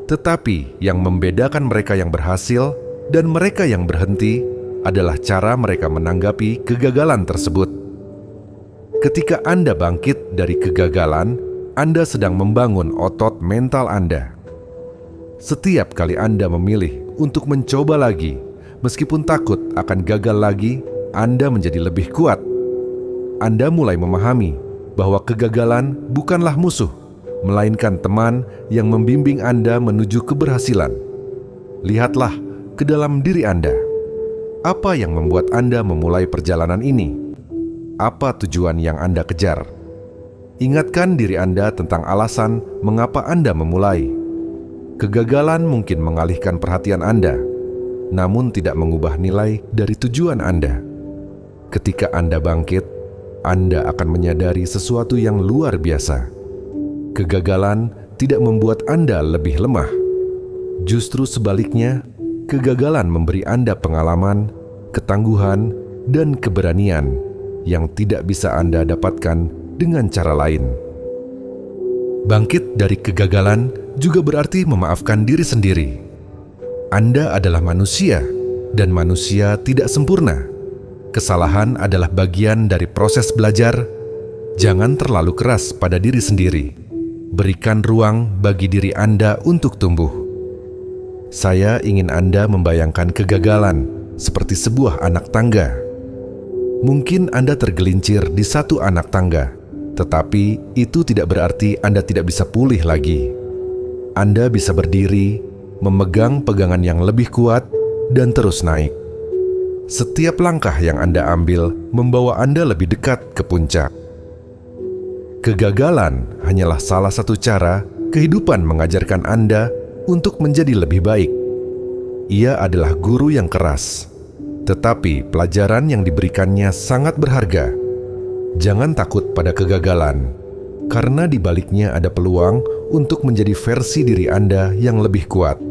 Tetapi yang membedakan mereka yang berhasil dan mereka yang berhenti adalah cara mereka menanggapi kegagalan tersebut. Ketika Anda bangkit dari kegagalan, Anda sedang membangun otot mental Anda. Setiap kali Anda memilih untuk mencoba lagi, meskipun takut akan gagal lagi, Anda menjadi lebih kuat. Anda mulai memahami bahwa kegagalan bukanlah musuh, melainkan teman yang membimbing Anda menuju keberhasilan. Lihatlah ke dalam diri Anda. Apa yang membuat Anda memulai perjalanan ini? Apa tujuan yang Anda kejar? Ingatkan diri Anda tentang alasan mengapa Anda memulai. Kegagalan mungkin mengalihkan perhatian Anda, namun tidak mengubah nilai dari tujuan Anda. Ketika Anda bangkit, Anda akan menyadari sesuatu yang luar biasa. Kegagalan tidak membuat Anda lebih lemah. Justru sebaliknya, kegagalan memberi Anda pengalaman, ketangguhan, dan keberanian yang tidak bisa Anda dapatkan dengan cara lain. Bangkit dari kegagalan juga berarti memaafkan diri sendiri. Anda adalah manusia, dan manusia tidak sempurna. Kesalahan adalah bagian dari proses belajar. Jangan terlalu keras pada diri sendiri. Berikan ruang bagi diri Anda untuk tumbuh. Saya ingin Anda membayangkan kegagalan seperti sebuah anak tangga. Mungkin Anda tergelincir di satu anak tangga, tetapi itu tidak berarti Anda tidak bisa pulih lagi. Anda bisa berdiri, memegang pegangan yang lebih kuat, dan terus naik. Setiap langkah yang Anda ambil membawa Anda lebih dekat ke puncak. Kegagalan hanyalah salah satu cara kehidupan mengajarkan Anda untuk menjadi lebih baik. Ia adalah guru yang keras, tetapi pelajaran yang diberikannya sangat berharga. Jangan takut pada kegagalan, karena di baliknya ada peluang untuk menjadi versi diri Anda yang lebih kuat.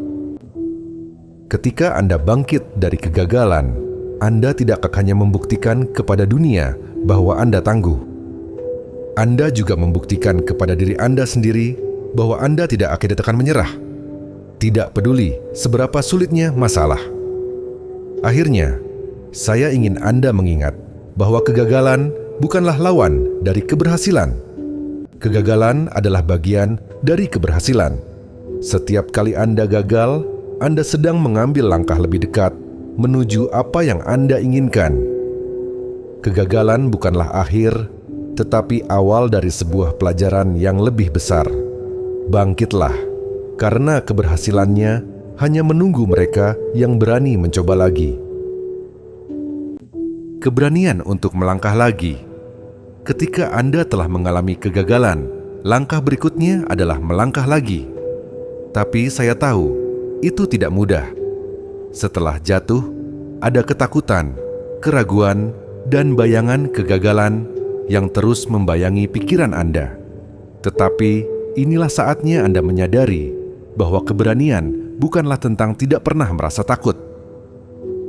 Ketika Anda bangkit dari kegagalan, Anda tidak hanya membuktikan kepada dunia bahwa Anda tangguh. Anda juga membuktikan kepada diri Anda sendiri bahwa Anda tidak akan menyerah. Tidak peduli seberapa sulitnya masalah. Akhirnya, saya ingin Anda mengingat bahwa kegagalan bukanlah lawan dari keberhasilan. Kegagalan adalah bagian dari keberhasilan. Setiap kali Anda gagal, Anda sedang mengambil langkah lebih dekat menuju apa yang Anda inginkan. Kegagalan bukanlah akhir, tetapi awal dari sebuah pelajaran yang lebih besar. Bangkitlah, karena keberhasilannya hanya menunggu mereka yang berani mencoba lagi. Keberanian untuk melangkah lagi. Ketika Anda telah mengalami kegagalan, langkah berikutnya adalah melangkah lagi. Tapi saya tahu, itu tidak mudah. Setelah jatuh, ada ketakutan, keraguan, dan bayangan kegagalan yang terus membayangi pikiran Anda. Tetapi inilah saatnya Anda menyadari bahwa keberanian bukanlah tentang tidak pernah merasa takut.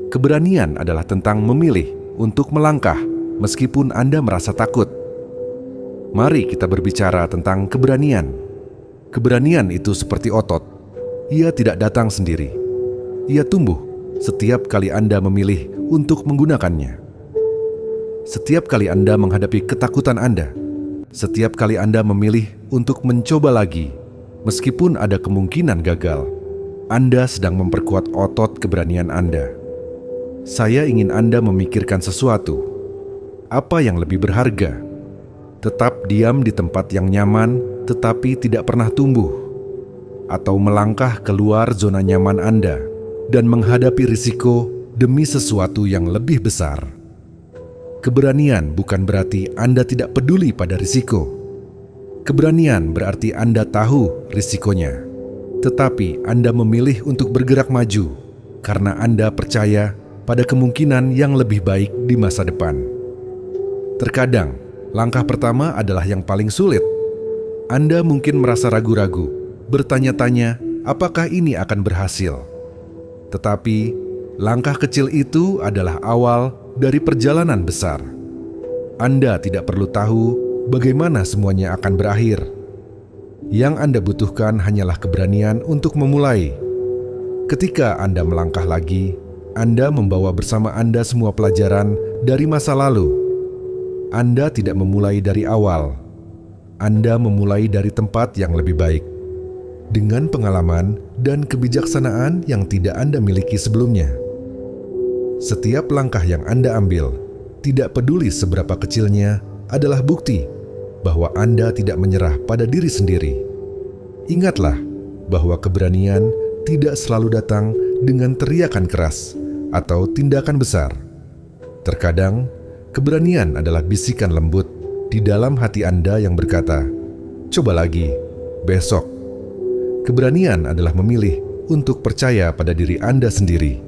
Keberanian adalah tentang memilih untuk melangkah meskipun Anda merasa takut. Mari kita berbicara tentang keberanian. Keberanian itu seperti otot. Ia tidak datang sendiri. Ia tumbuh setiap kali Anda memilih untuk menggunakannya. Setiap kali Anda menghadapi ketakutan Anda, setiap kali Anda memilih untuk mencoba lagi, meskipun ada kemungkinan gagal, Anda sedang memperkuat otot keberanian Anda. Saya ingin Anda memikirkan sesuatu. Apa yang lebih berharga? Tetap diam di tempat yang nyaman tetapi tidak pernah tumbuh, atau melangkah keluar zona nyaman Anda dan menghadapi risiko demi sesuatu yang lebih besar? Keberanian bukan berarti Anda tidak peduli pada risiko. Keberanian berarti Anda tahu risikonya, tetapi Anda memilih untuk bergerak maju karena Anda percaya pada kemungkinan yang lebih baik di masa depan. Terkadang, langkah pertama adalah yang paling sulit. Anda mungkin merasa ragu-ragu, bertanya-tanya apakah ini akan berhasil. Tetapi, langkah kecil itu adalah awal dari perjalanan besar. Anda tidak perlu tahu bagaimana semuanya akan berakhir. Yang Anda butuhkan hanyalah keberanian untuk memulai. Ketika Anda melangkah lagi, Anda membawa bersama Anda semua pelajaran dari masa lalu. Anda tidak memulai dari awal. Anda memulai dari tempat yang lebih baik, dengan pengalaman dan kebijaksanaan yang tidak Anda miliki sebelumnya. Setiap langkah yang Anda ambil, tidak peduli seberapa kecilnya, adalah bukti bahwa Anda tidak menyerah pada diri sendiri. Ingatlah bahwa keberanian tidak selalu datang dengan teriakan keras atau tindakan besar. Terkadang, keberanian adalah bisikan lembut di dalam hati Anda yang berkata, "Coba lagi, besok." Keberanian adalah memilih untuk percaya pada diri Anda sendiri,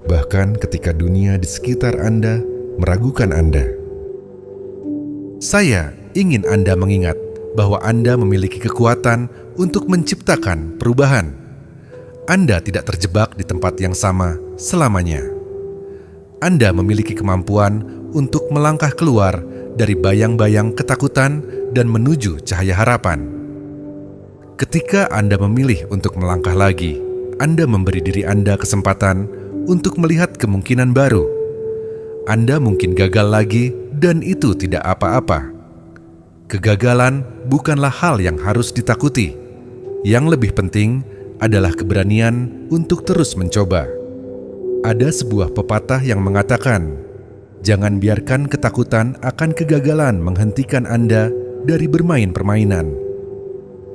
bahkan ketika dunia di sekitar Anda meragukan Anda. Saya ingin Anda mengingat bahwa Anda memiliki kekuatan untuk menciptakan perubahan. Anda tidak terjebak di tempat yang sama selamanya. Anda memiliki kemampuan untuk melangkah keluar dari bayang-bayang ketakutan dan menuju cahaya harapan. Ketika Anda memilih untuk melangkah lagi, Anda memberi diri Anda kesempatan untuk melihat kemungkinan baru. Anda mungkin gagal lagi, dan itu tidak apa-apa. Kegagalan bukanlah hal yang harus ditakuti. Yang lebih penting adalah keberanian untuk terus mencoba. Ada sebuah pepatah yang mengatakan, "Jangan biarkan ketakutan akan kegagalan menghentikan Anda dari bermain permainan."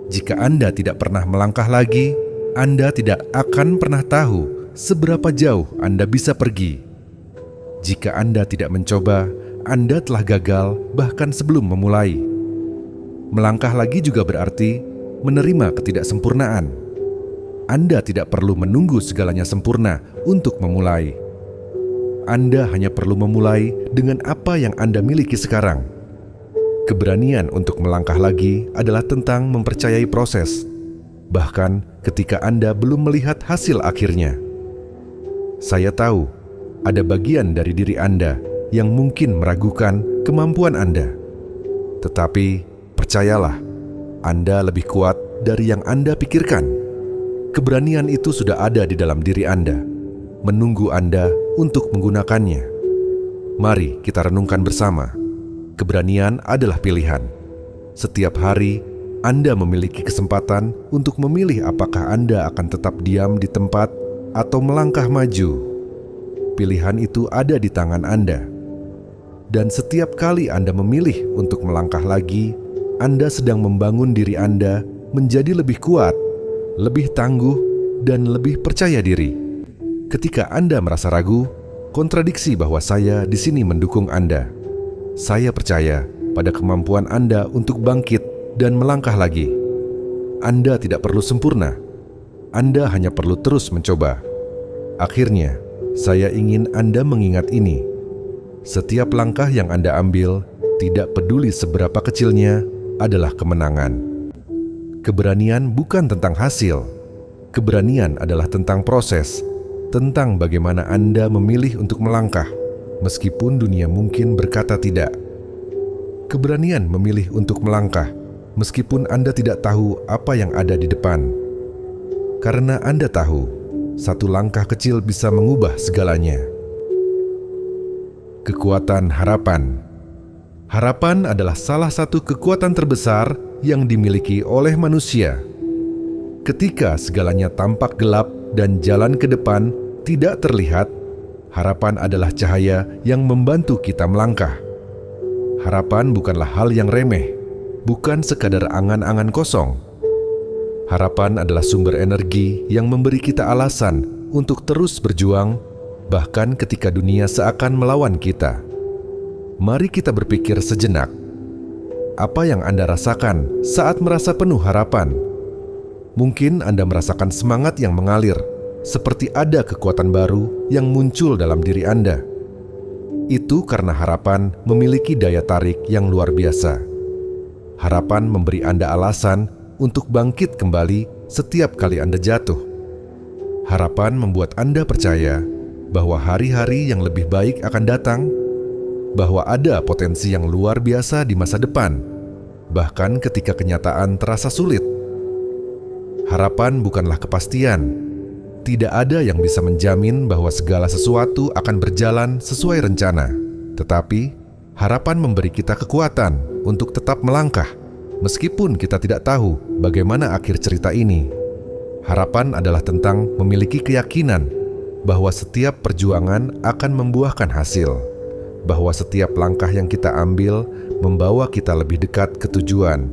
Jika Anda tidak pernah melangkah lagi, Anda tidak akan pernah tahu seberapa jauh Anda bisa pergi. Jika Anda tidak mencoba, Anda telah gagal bahkan sebelum memulai. Melangkah lagi juga berarti menerima ketidaksempurnaan. Anda tidak perlu menunggu segalanya sempurna untuk memulai. Anda hanya perlu memulai dengan apa yang Anda miliki sekarang. Keberanian untuk melangkah lagi adalah tentang mempercayai proses, bahkan ketika Anda belum melihat hasil akhirnya. Saya tahu ada bagian dari diri Anda yang mungkin meragukan kemampuan Anda. Tetapi percayalah, Anda lebih kuat dari yang Anda pikirkan. Keberanian itu sudah ada di dalam diri Anda, menunggu Anda untuk menggunakannya. Mari kita renungkan bersama. Keberanian adalah pilihan. Setiap hari, Anda memiliki kesempatan untuk memilih apakah Anda akan tetap diam di tempat atau melangkah maju. Pilihan itu ada di tangan Anda. Dan setiap kali Anda memilih untuk melangkah lagi, Anda sedang membangun diri Anda menjadi lebih kuat, lebih tangguh, dan lebih percaya diri. Ketika Anda merasa ragu, kontradiksi bahwa saya di sini mendukung Anda. Saya percaya pada kemampuan Anda untuk bangkit dan melangkah lagi. Anda tidak perlu sempurna. Anda hanya perlu terus mencoba. Akhirnya, saya ingin Anda mengingat ini. Setiap langkah yang Anda ambil, tidak peduli seberapa kecilnya, adalah kemenangan. Keberanian bukan tentang hasil. Keberanian adalah tentang proses, tentang bagaimana Anda memilih untuk melangkah, meskipun dunia mungkin berkata tidak. Keberanian memilih untuk melangkah, meskipun Anda tidak tahu apa yang ada di depan. Karena Anda tahu, satu langkah kecil bisa mengubah segalanya. Kekuatan harapan. Harapan adalah salah satu kekuatan terbesar yang dimiliki oleh manusia. Ketika segalanya tampak gelap dan jalan ke depan tidak terlihat, harapan adalah cahaya yang membantu kita melangkah. Harapan bukanlah hal yang remeh, bukan sekadar angan-angan kosong. Harapan adalah sumber energi yang memberi kita alasan untuk terus berjuang, bahkan ketika dunia seakan melawan kita. Mari kita berpikir sejenak. Apa yang Anda rasakan saat merasa penuh harapan? Mungkin Anda merasakan semangat yang mengalir, seperti ada kekuatan baru yang muncul dalam diri Anda. Itu karena harapan memiliki daya tarik yang luar biasa. Harapan memberi Anda alasan untuk bangkit kembali setiap kali Anda jatuh. Harapan membuat Anda percaya bahwa hari-hari yang lebih baik akan datang, bahwa ada potensi yang luar biasa di masa depan, bahkan ketika kenyataan terasa sulit. Harapan bukanlah kepastian. Tidak ada yang bisa menjamin bahwa segala sesuatu akan berjalan sesuai rencana. Tetapi, harapan memberi kita kekuatan untuk tetap melangkah, meskipun kita tidak tahu bagaimana akhir cerita ini. Harapan adalah tentang memiliki keyakinan bahwa setiap perjuangan akan membuahkan hasil, bahwa setiap langkah yang kita ambil membawa kita lebih dekat ke tujuan,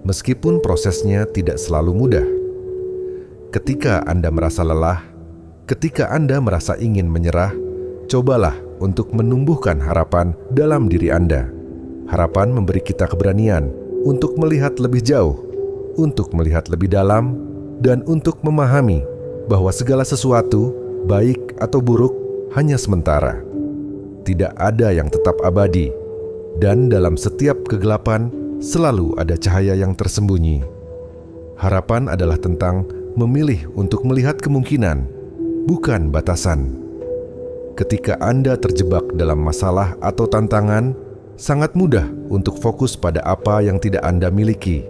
meskipun prosesnya tidak selalu mudah. Ketika Anda merasa lelah, ketika Anda merasa ingin menyerah, cobalah untuk menumbuhkan harapan dalam diri Anda. Harapan memberi kita keberanian untuk melihat lebih jauh, untuk melihat lebih dalam, dan untuk memahami bahwa segala sesuatu, baik atau buruk, hanya sementara. Tidak ada yang tetap abadi, dan dalam setiap kegelapan selalu ada cahaya yang tersembunyi. Harapan adalah tentang memilih untuk melihat kemungkinan, bukan batasan. Ketika Anda terjebak dalam masalah atau tantangan, sangat mudah untuk fokus pada apa yang tidak Anda miliki,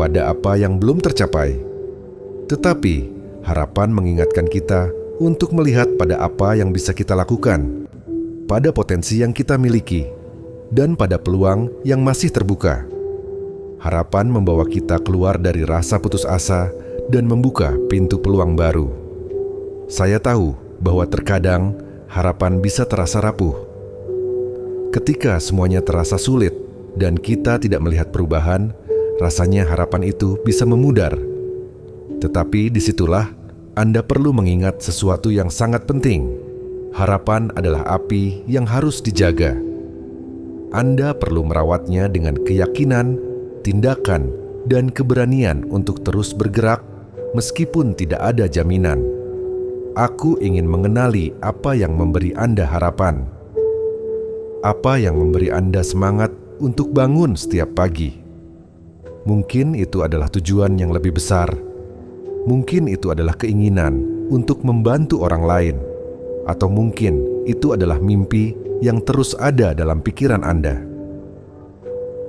pada apa yang belum tercapai. Tetapi, harapan mengingatkan kita untuk melihat pada apa yang bisa kita lakukan, pada potensi yang kita miliki, dan pada peluang yang masih terbuka. Harapan membawa kita keluar dari rasa putus asa dan membuka pintu peluang baru. Saya tahu bahwa terkadang harapan bisa terasa rapuh. Ketika semuanya terasa sulit dan kita tidak melihat perubahan, rasanya harapan itu bisa memudar. Tetapi disitulah Anda perlu mengingat sesuatu yang sangat penting. Harapan adalah api yang harus dijaga. Anda perlu merawatnya dengan keyakinan, tindakan, dan keberanian untuk terus bergerak meskipun tidak ada jaminan. Aku ingin mengenali apa yang memberi Anda harapan. Apa yang memberi Anda semangat untuk bangun setiap pagi. Mungkin itu adalah tujuan yang lebih besar. Mungkin itu adalah keinginan untuk membantu orang lain. Atau mungkin itu adalah mimpi yang terus ada dalam pikiran Anda.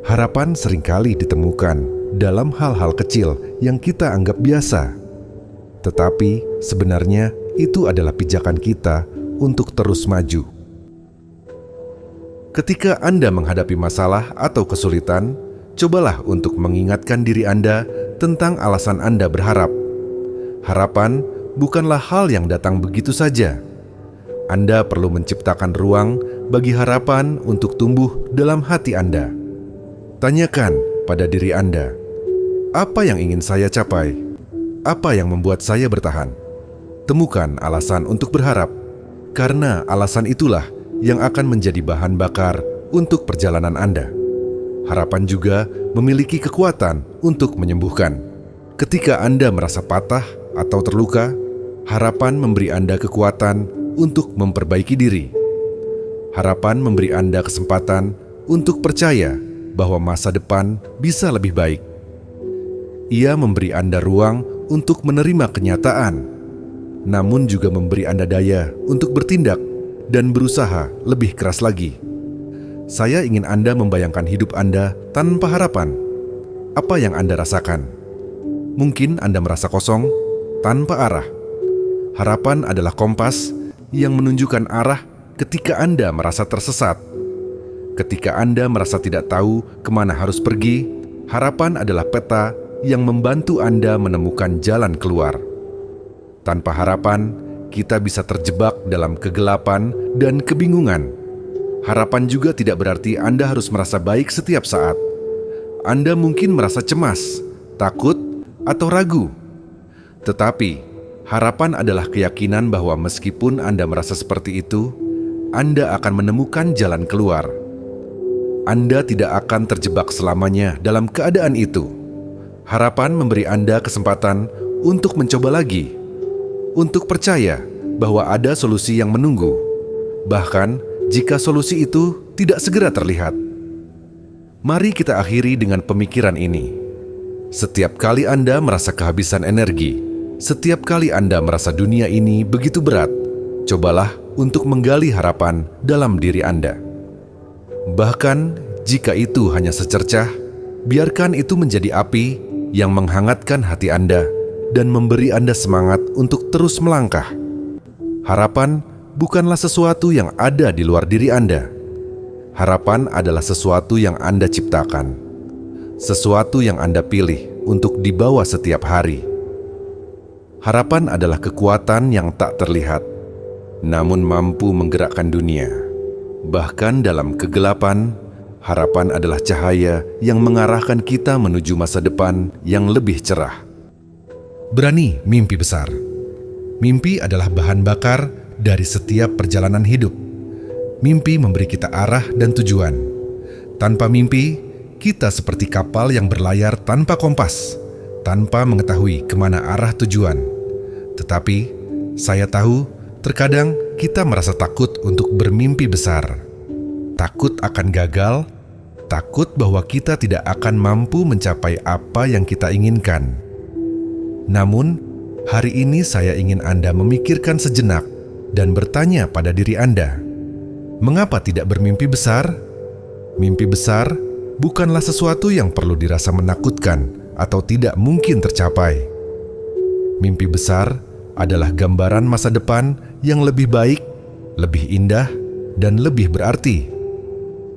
Harapan seringkali ditemukan dalam hal-hal kecil yang kita anggap biasa. Tetapi sebenarnya itu adalah pijakan kita untuk terus maju. Ketika Anda menghadapi masalah atau kesulitan, cobalah untuk mengingatkan diri Anda tentang alasan Anda berharap. Harapan bukanlah hal yang datang begitu saja. Anda perlu menciptakan ruang bagi harapan untuk tumbuh dalam hati Anda. Tanyakan pada diri Anda, apa yang ingin saya capai? Apa yang membuat saya bertahan? Temukan alasan untuk berharap, karena alasan itulah yang akan menjadi bahan bakar untuk perjalanan Anda. Harapan juga memiliki kekuatan untuk menyembuhkan. Ketika Anda merasa patah atau terluka, harapan memberi Anda kekuatan untuk memperbaiki diri. Harapan memberi Anda kesempatan untuk percaya bahwa masa depan bisa lebih baik. Ia memberi Anda ruang untuk menerima kenyataan, namun juga memberi Anda daya untuk bertindak dan berusaha lebih keras lagi. Saya ingin Anda membayangkan hidup Anda tanpa harapan. Apa yang Anda rasakan? Mungkin Anda merasa kosong, tanpa arah. Harapan adalah kompas yang menunjukkan arah ketika Anda merasa tersesat. Ketika Anda merasa tidak tahu kemana harus pergi, harapan adalah peta yang membantu Anda menemukan jalan keluar. Tanpa harapan, kita bisa terjebak dalam kegelapan dan kebingungan. Harapan juga tidak berarti Anda harus merasa baik setiap saat. Anda mungkin merasa cemas, takut, atau ragu. Tetapi, harapan adalah keyakinan bahwa meskipun Anda merasa seperti itu, Anda akan menemukan jalan keluar. Anda tidak akan terjebak selamanya dalam keadaan itu. Harapan memberi Anda kesempatan untuk mencoba lagi, untuk percaya bahwa ada solusi yang menunggu, bahkan jika solusi itu tidak segera terlihat. Mari kita akhiri dengan pemikiran ini. Setiap kali Anda merasa kehabisan energi, setiap kali Anda merasa dunia ini begitu berat, cobalah untuk menggali harapan dalam diri Anda. Bahkan jika itu hanya secercah, biarkan itu menjadi api yang menghangatkan hati Anda dan memberi Anda semangat untuk terus melangkah. Harapan bukanlah sesuatu yang ada di luar diri Anda. Harapan adalah sesuatu yang Anda ciptakan, sesuatu yang Anda pilih untuk dibawa setiap hari. Harapan adalah kekuatan yang tak terlihat, namun mampu menggerakkan dunia. Bahkan dalam kegelapan, harapan adalah cahaya yang mengarahkan kita menuju masa depan yang lebih cerah. Berani mimpi besar. Mimpi adalah bahan bakar dari setiap perjalanan hidup. Mimpi memberi kita arah dan tujuan. Tanpa mimpi, kita seperti kapal yang berlayar tanpa kompas, tanpa mengetahui kemana arah tujuan. Tetapi, saya tahu terkadang kita merasa takut untuk bermimpi besar. Takut akan gagal, takut bahwa kita tidak akan mampu mencapai apa yang kita inginkan. Namun, hari ini saya ingin Anda memikirkan sejenak dan bertanya pada diri Anda, mengapa tidak bermimpi besar? Mimpi besar bukanlah sesuatu yang perlu dirasa menakutkan atau tidak mungkin tercapai. Mimpi besar adalah gambaran masa depan yang lebih baik, lebih indah, dan lebih berarti.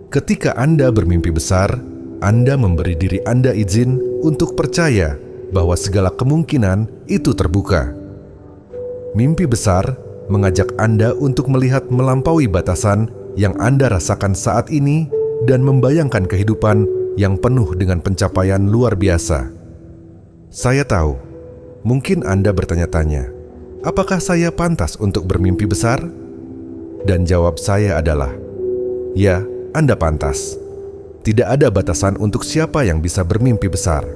Ketika Anda bermimpi besar, Anda memberi diri Anda izin untuk percaya bahwa segala kemungkinan itu terbuka. Mimpi besar mengajak Anda untuk melihat melampaui batasan yang Anda rasakan saat ini dan membayangkan kehidupan yang penuh dengan pencapaian luar biasa. Saya tahu, mungkin Anda bertanya-tanya, apakah saya pantas untuk bermimpi besar? Dan jawab saya adalah, ya, Anda pantas. Tidak ada batasan untuk siapa yang bisa bermimpi besar.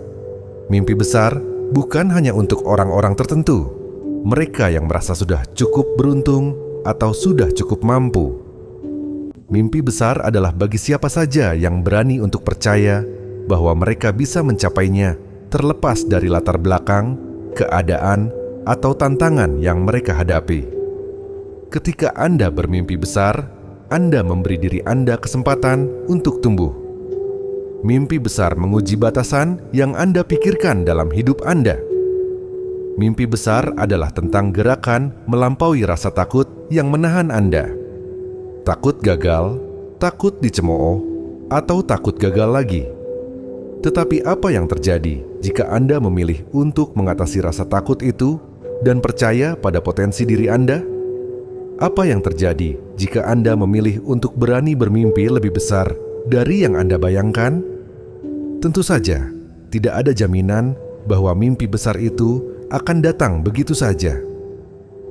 Mimpi besar bukan hanya untuk orang-orang tertentu, mereka yang merasa sudah cukup beruntung atau sudah cukup mampu. Mimpi besar adalah bagi siapa saja yang berani untuk percaya bahwa mereka bisa mencapainya terlepas dari latar belakang, keadaan, atau tantangan yang mereka hadapi. Ketika Anda bermimpi besar, Anda memberi diri Anda kesempatan untuk tumbuh. Mimpi besar menguji batasan yang Anda pikirkan dalam hidup Anda. Mimpi besar adalah tentang gerakan melampaui rasa takut yang menahan Anda. Takut gagal, takut dicemooh, atau takut gagal lagi. Tetapi apa yang terjadi jika Anda memilih untuk mengatasi rasa takut itu dan percaya pada potensi diri Anda? Apa yang terjadi jika Anda memilih untuk berani bermimpi lebih besar dari yang Anda bayangkan? Tentu saja, tidak ada jaminan bahwa mimpi besar itu akan datang begitu saja.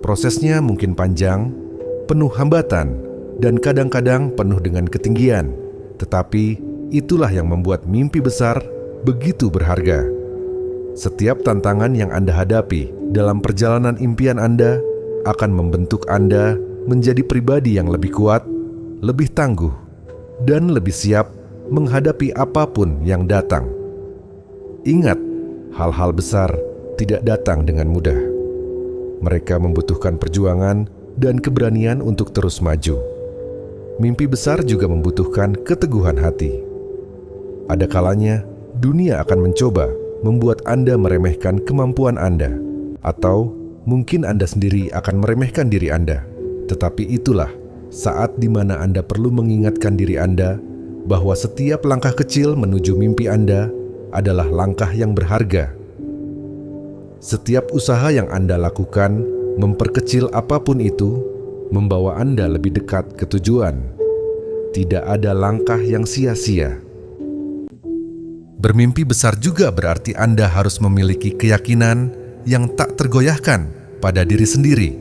Prosesnya mungkin panjang, penuh hambatan, dan kadang-kadang penuh dengan ketinggian. Tetapi itulah yang membuat mimpi besar begitu berharga. Setiap tantangan yang Anda hadapi dalam perjalanan impian Anda akan membentuk Anda menjadi pribadi yang lebih kuat, lebih tangguh, dan lebih siap menghadapi apapun yang datang. Ingat, hal-hal besar tidak datang dengan mudah. Mereka membutuhkan perjuangan dan keberanian untuk terus maju. Mimpi besar juga membutuhkan keteguhan hati. Ada kalanya dunia akan mencoba membuat Anda meremehkan kemampuan Anda, atau mungkin Anda sendiri akan meremehkan diri Anda. Tetapi itulah saat di mana Anda perlu mengingatkan diri Anda bahwa setiap langkah kecil menuju mimpi Anda adalah langkah yang berharga. Setiap usaha yang Anda lakukan, memperkecil apapun itu, membawa Anda lebih dekat ke tujuan. Tidak ada langkah yang sia-sia. Bermimpi besar juga berarti Anda harus memiliki keyakinan yang tak tergoyahkan pada diri sendiri.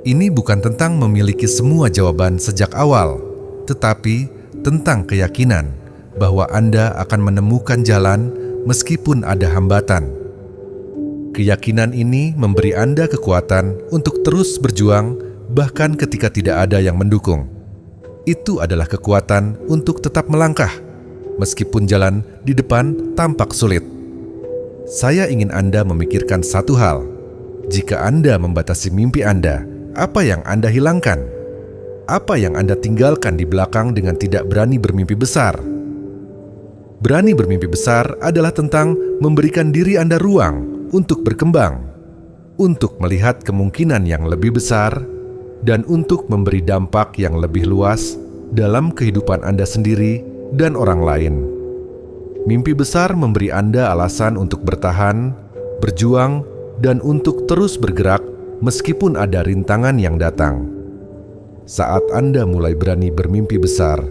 Ini bukan tentang memiliki semua jawaban sejak awal, tetapi tentang keyakinan bahwa Anda akan menemukan jalan meskipun ada hambatan. Keyakinan ini memberi Anda kekuatan untuk terus berjuang bahkan ketika tidak ada yang mendukung. Itu adalah kekuatan untuk tetap melangkah meskipun jalan di depan tampak sulit. Saya ingin Anda memikirkan satu hal. Jika Anda membatasi mimpi Anda, apa yang Anda hilangkan? Apa yang Anda tinggalkan di belakang dengan tidak berani bermimpi besar? Berani bermimpi besar adalah tentang memberikan diri Anda ruang untuk berkembang, untuk melihat kemungkinan yang lebih besar, dan untuk memberi dampak yang lebih luas dalam kehidupan Anda sendiri dan orang lain. Mimpi besar memberi Anda alasan untuk bertahan, berjuang, dan untuk terus bergerak meskipun ada rintangan yang datang. Saat Anda mulai berani bermimpi besar,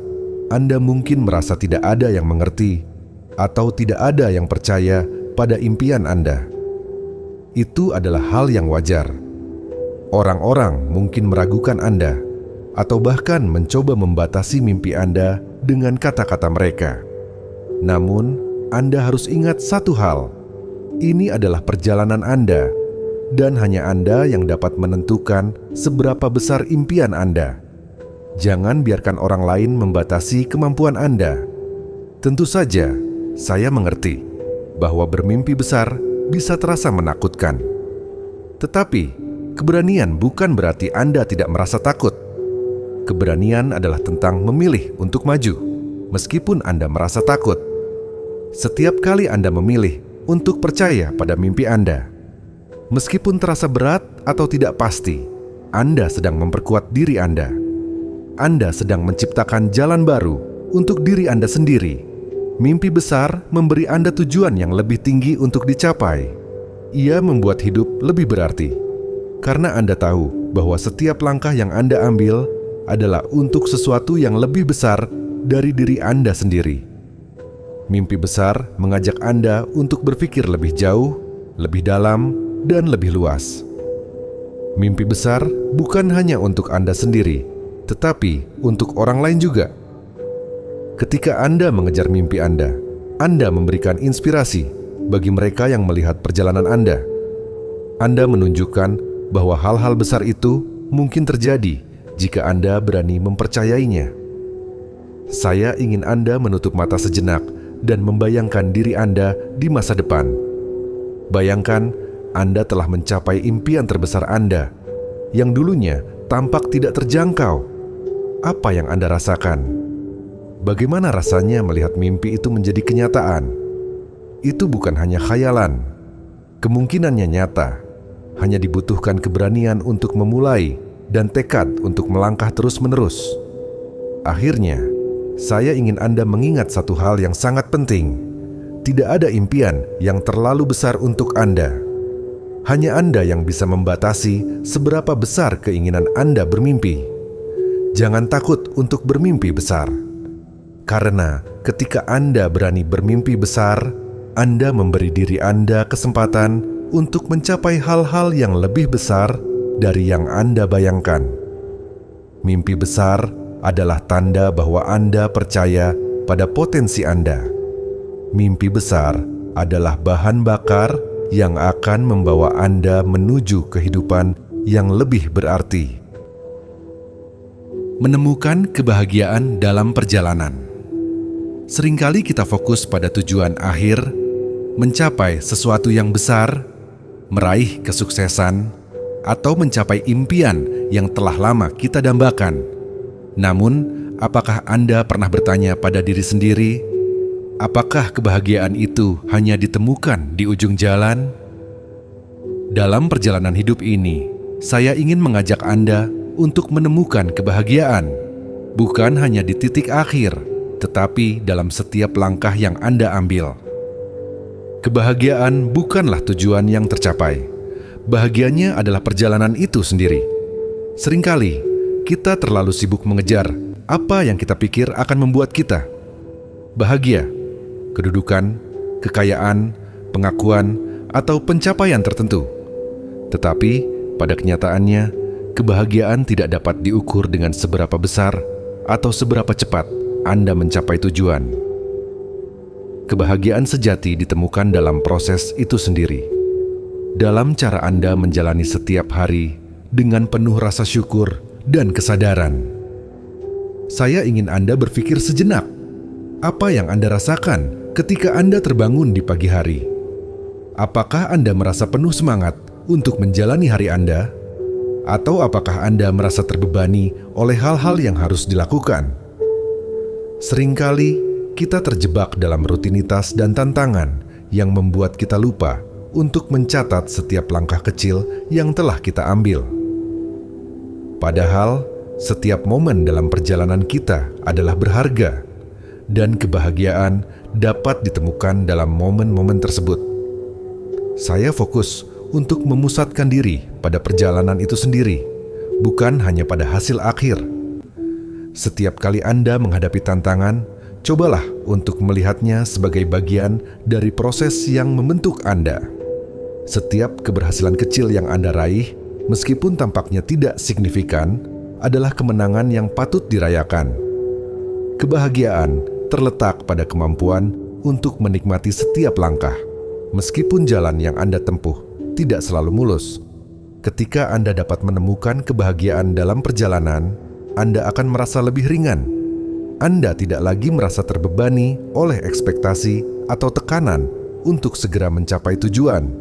Anda mungkin merasa tidak ada yang mengerti atau tidak ada yang percaya pada impian Anda. Itu adalah hal yang wajar. Orang-orang mungkin meragukan Anda atau bahkan mencoba membatasi mimpi Anda dengan kata-kata mereka. Namun, Anda harus ingat satu hal. Ini adalah perjalanan Anda, dan hanya Anda yang dapat menentukan seberapa besar impian Anda. Jangan biarkan orang lain membatasi kemampuan Anda. Tentu saja, saya mengerti bahwa bermimpi besar bisa terasa menakutkan. Tetapi, keberanian bukan berarti Anda tidak merasa takut. Keberanian adalah tentang memilih untuk maju, meskipun Anda merasa takut. Setiap kali Anda memilih untuk percaya pada mimpi Anda, meskipun terasa berat atau tidak pasti, Anda sedang memperkuat diri Anda. Anda sedang menciptakan jalan baru untuk diri Anda sendiri. Mimpi besar memberi Anda tujuan yang lebih tinggi untuk dicapai. Ia membuat hidup lebih berarti, karena Anda tahu bahwa setiap langkah yang Anda ambil adalah untuk sesuatu yang lebih besar dari diri Anda sendiri. Mimpi besar mengajak Anda untuk berpikir lebih jauh, lebih dalam, dan lebih luas. Mimpi besar bukan hanya untuk Anda sendiri, tetapi untuk orang lain juga. Ketika Anda mengejar mimpi Anda memberikan inspirasi bagi mereka yang melihat perjalanan Anda. Anda menunjukkan bahwa hal-hal besar itu mungkin terjadi jika Anda berani mempercayainya. Saya ingin Anda menutup mata sejenak dan membayangkan diri Anda di masa depan. Bayangkan Anda telah mencapai impian terbesar Anda yang dulunya tampak tidak terjangkau. Apa yang Anda rasakan? Bagaimana rasanya melihat mimpi itu menjadi kenyataan? Itu bukan hanya khayalan. Kemungkinannya nyata. Hanya dibutuhkan keberanian untuk memulai dan tekad untuk melangkah terus-menerus. Akhirnya, saya ingin Anda mengingat satu hal yang sangat penting. Tidak ada impian yang terlalu besar untuk Anda. Hanya Anda yang bisa membatasi seberapa besar keinginan Anda bermimpi. Jangan takut untuk bermimpi besar. Karena ketika Anda berani bermimpi besar, Anda memberi diri Anda kesempatan untuk mencapai hal-hal yang lebih besar dari yang Anda bayangkan. Mimpi besar adalah tanda bahwa Anda percaya pada potensi Anda. Mimpi besar adalah bahan bakar yang akan membawa Anda menuju kehidupan yang lebih berarti. Menemukan kebahagiaan dalam perjalanan. Seringkali kita fokus pada tujuan akhir, mencapai sesuatu yang besar, meraih kesuksesan, atau mencapai impian yang telah lama kita dambakan. Namun, apakah Anda pernah bertanya pada diri sendiri, apakah kebahagiaan itu hanya ditemukan di ujung jalan? Dalam perjalanan hidup ini, saya ingin mengajak Anda untuk menemukan kebahagiaan, bukan hanya di titik akhir, tetapi dalam setiap langkah yang Anda ambil. Kebahagiaan bukanlah tujuan yang tercapai. Bahagianya adalah perjalanan itu sendiri. Seringkali, kita terlalu sibuk mengejar apa yang kita pikir akan membuat kita bahagia, kedudukan, kekayaan, pengakuan, atau pencapaian tertentu. Tetapi, pada kenyataannya, kebahagiaan tidak dapat diukur dengan seberapa besar atau seberapa cepat Anda mencapai tujuan. Kebahagiaan sejati ditemukan dalam proses itu sendiri. Dalam cara Anda menjalani setiap hari dengan penuh rasa syukur dan kesadaran. Saya ingin Anda berpikir sejenak. Apa yang Anda rasakan ketika Anda terbangun di pagi hari? Apakah Anda merasa penuh semangat untuk menjalani hari Anda? Atau apakah Anda merasa terbebani oleh hal-hal yang harus dilakukan? Seringkali kita terjebak dalam rutinitas dan tantangan yang membuat kita lupa untuk mencatat setiap langkah kecil yang telah kita ambil. Padahal, setiap momen dalam perjalanan kita adalah berharga, dan kebahagiaan dapat ditemukan dalam momen-momen tersebut. Saya fokus untuk memusatkan diri pada perjalanan itu sendiri, bukan hanya pada hasil akhir. Setiap kali Anda menghadapi tantangan, cobalah untuk melihatnya sebagai bagian dari proses yang membentuk Anda. Setiap keberhasilan kecil yang Anda raih, meskipun tampaknya tidak signifikan, adalah kemenangan yang patut dirayakan. Kebahagiaan terletak pada kemampuan untuk menikmati setiap langkah, meskipun jalan yang Anda tempuh tidak selalu mulus. Ketika Anda dapat menemukan kebahagiaan dalam perjalanan, Anda akan merasa lebih ringan. Anda tidak lagi merasa terbebani oleh ekspektasi atau tekanan untuk segera mencapai tujuan.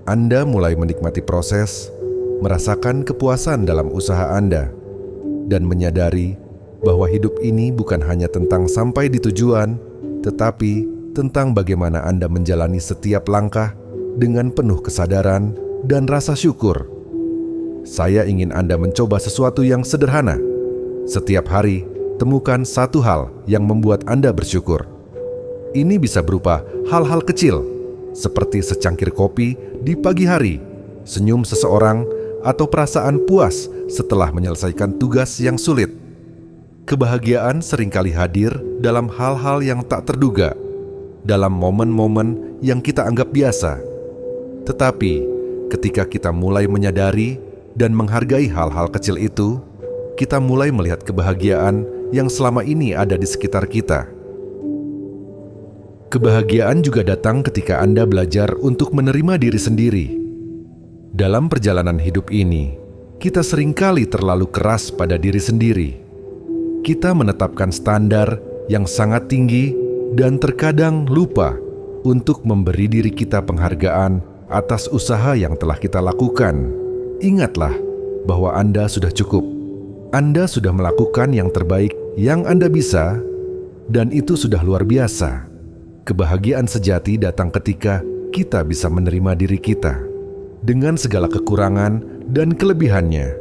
Anda mulai menikmati proses, merasakan kepuasan dalam usaha Anda, dan menyadari bahwa hidup ini bukan hanya tentang sampai di tujuan, tetapi tentang bagaimana Anda menjalani setiap langkah dengan penuh kesadaran dan rasa syukur. Saya ingin Anda mencoba sesuatu yang sederhana. Setiap hari, temukan satu hal yang membuat Anda bersyukur. Ini bisa berupa hal-hal kecil, seperti secangkir kopi di pagi hari, senyum seseorang, atau perasaan puas setelah menyelesaikan tugas yang sulit. Kebahagiaan seringkali hadir dalam hal-hal yang tak terduga, dalam momen-momen yang kita anggap biasa. Tetapi, ketika kita mulai menyadari dan menghargai hal-hal kecil itu, kita mulai melihat kebahagiaan yang selama ini ada di sekitar kita. Kebahagiaan juga datang ketika Anda belajar untuk menerima diri sendiri. Dalam perjalanan hidup ini, kita seringkali terlalu keras pada diri sendiri. Kita menetapkan standar yang sangat tinggi dan terkadang lupa untuk memberi diri kita penghargaan atas usaha yang telah kita lakukan. Ingatlah bahwa Anda sudah cukup. Anda sudah melakukan yang terbaik yang Anda bisa, dan itu sudah luar biasa. Kebahagiaan sejati datang ketika kita bisa menerima diri kita dengan segala kekurangan dan kelebihannya,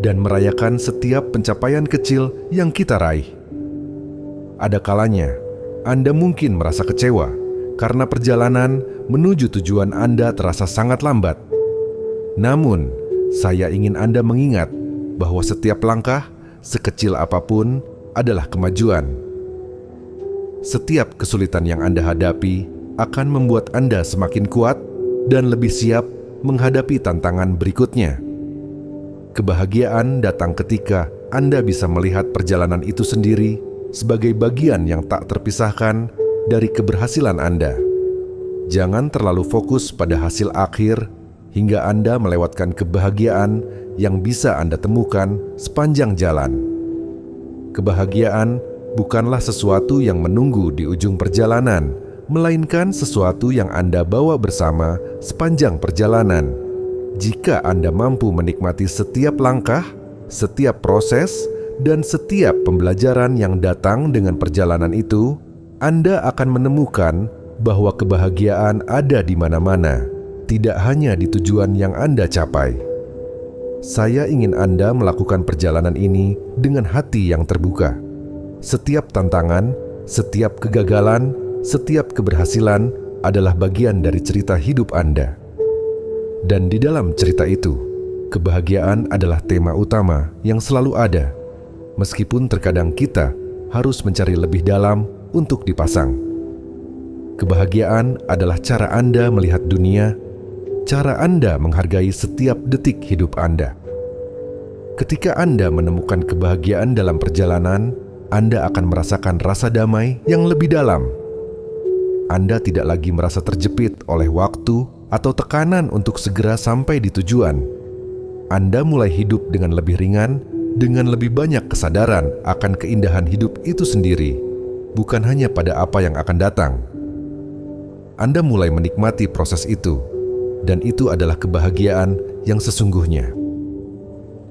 dan merayakan setiap pencapaian kecil yang kita raih. Ada kalanya Anda mungkin merasa kecewa karena perjalanan menuju tujuan Anda terasa sangat lambat. Namun, saya ingin Anda mengingat bahwa setiap langkah, sekecil apapun, adalah kemajuan. Setiap kesulitan yang Anda hadapi akan membuat Anda semakin kuat dan lebih siap menghadapi tantangan berikutnya. Kebahagiaan datang ketika Anda bisa melihat perjalanan itu sendiri sebagai bagian yang tak terpisahkan dari keberhasilan Anda. Jangan terlalu fokus pada hasil akhir hingga Anda melewatkan kebahagiaan yang bisa Anda temukan sepanjang jalan. Kebahagiaan bukanlah sesuatu yang menunggu di ujung perjalanan, melainkan sesuatu yang Anda bawa bersama sepanjang perjalanan. Jika Anda mampu menikmati setiap langkah, setiap proses, dan setiap pembelajaran yang datang dengan perjalanan itu, Anda akan menemukan bahwa kebahagiaan ada di mana-mana, tidak hanya di tujuan yang Anda capai. Saya ingin Anda melakukan perjalanan ini dengan hati yang terbuka. Setiap tantangan, setiap kegagalan, setiap keberhasilan adalah bagian dari cerita hidup Anda. Dan di dalam cerita itu, kebahagiaan adalah tema utama yang selalu ada, meskipun terkadang kita harus mencari lebih dalam untuk dipasang. Kebahagiaan adalah cara Anda melihat dunia, cara Anda menghargai setiap detik hidup Anda. Ketika Anda menemukan kebahagiaan dalam perjalanan, Anda akan merasakan rasa damai yang lebih dalam. Anda tidak lagi merasa terjepit oleh waktu atau tekanan untuk segera sampai di tujuan. Anda mulai hidup dengan lebih ringan, dengan lebih banyak kesadaran akan keindahan hidup itu sendiri, bukan hanya pada apa yang akan datang. Anda mulai menikmati proses itu, dan itu adalah kebahagiaan yang sesungguhnya.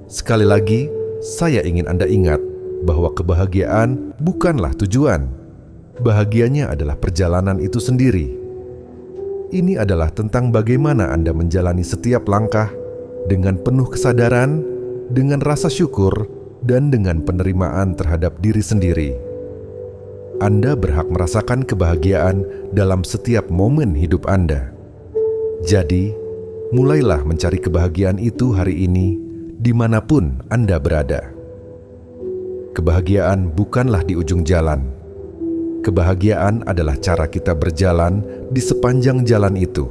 Sekali lagi, saya ingin Anda ingat bahwa kebahagiaan bukanlah tujuan. Bahagianya adalah perjalanan itu sendiri. Ini adalah tentang bagaimana Anda menjalani setiap langkah dengan penuh kesadaran, dengan rasa syukur, dan dengan penerimaan terhadap diri sendiri. Anda berhak merasakan kebahagiaan dalam setiap momen hidup Anda. Jadi, mulailah mencari kebahagiaan itu hari ini, dimanapun Anda berada. Kebahagiaan bukanlah di ujung jalan. Kebahagiaan adalah cara kita berjalan di sepanjang jalan itu.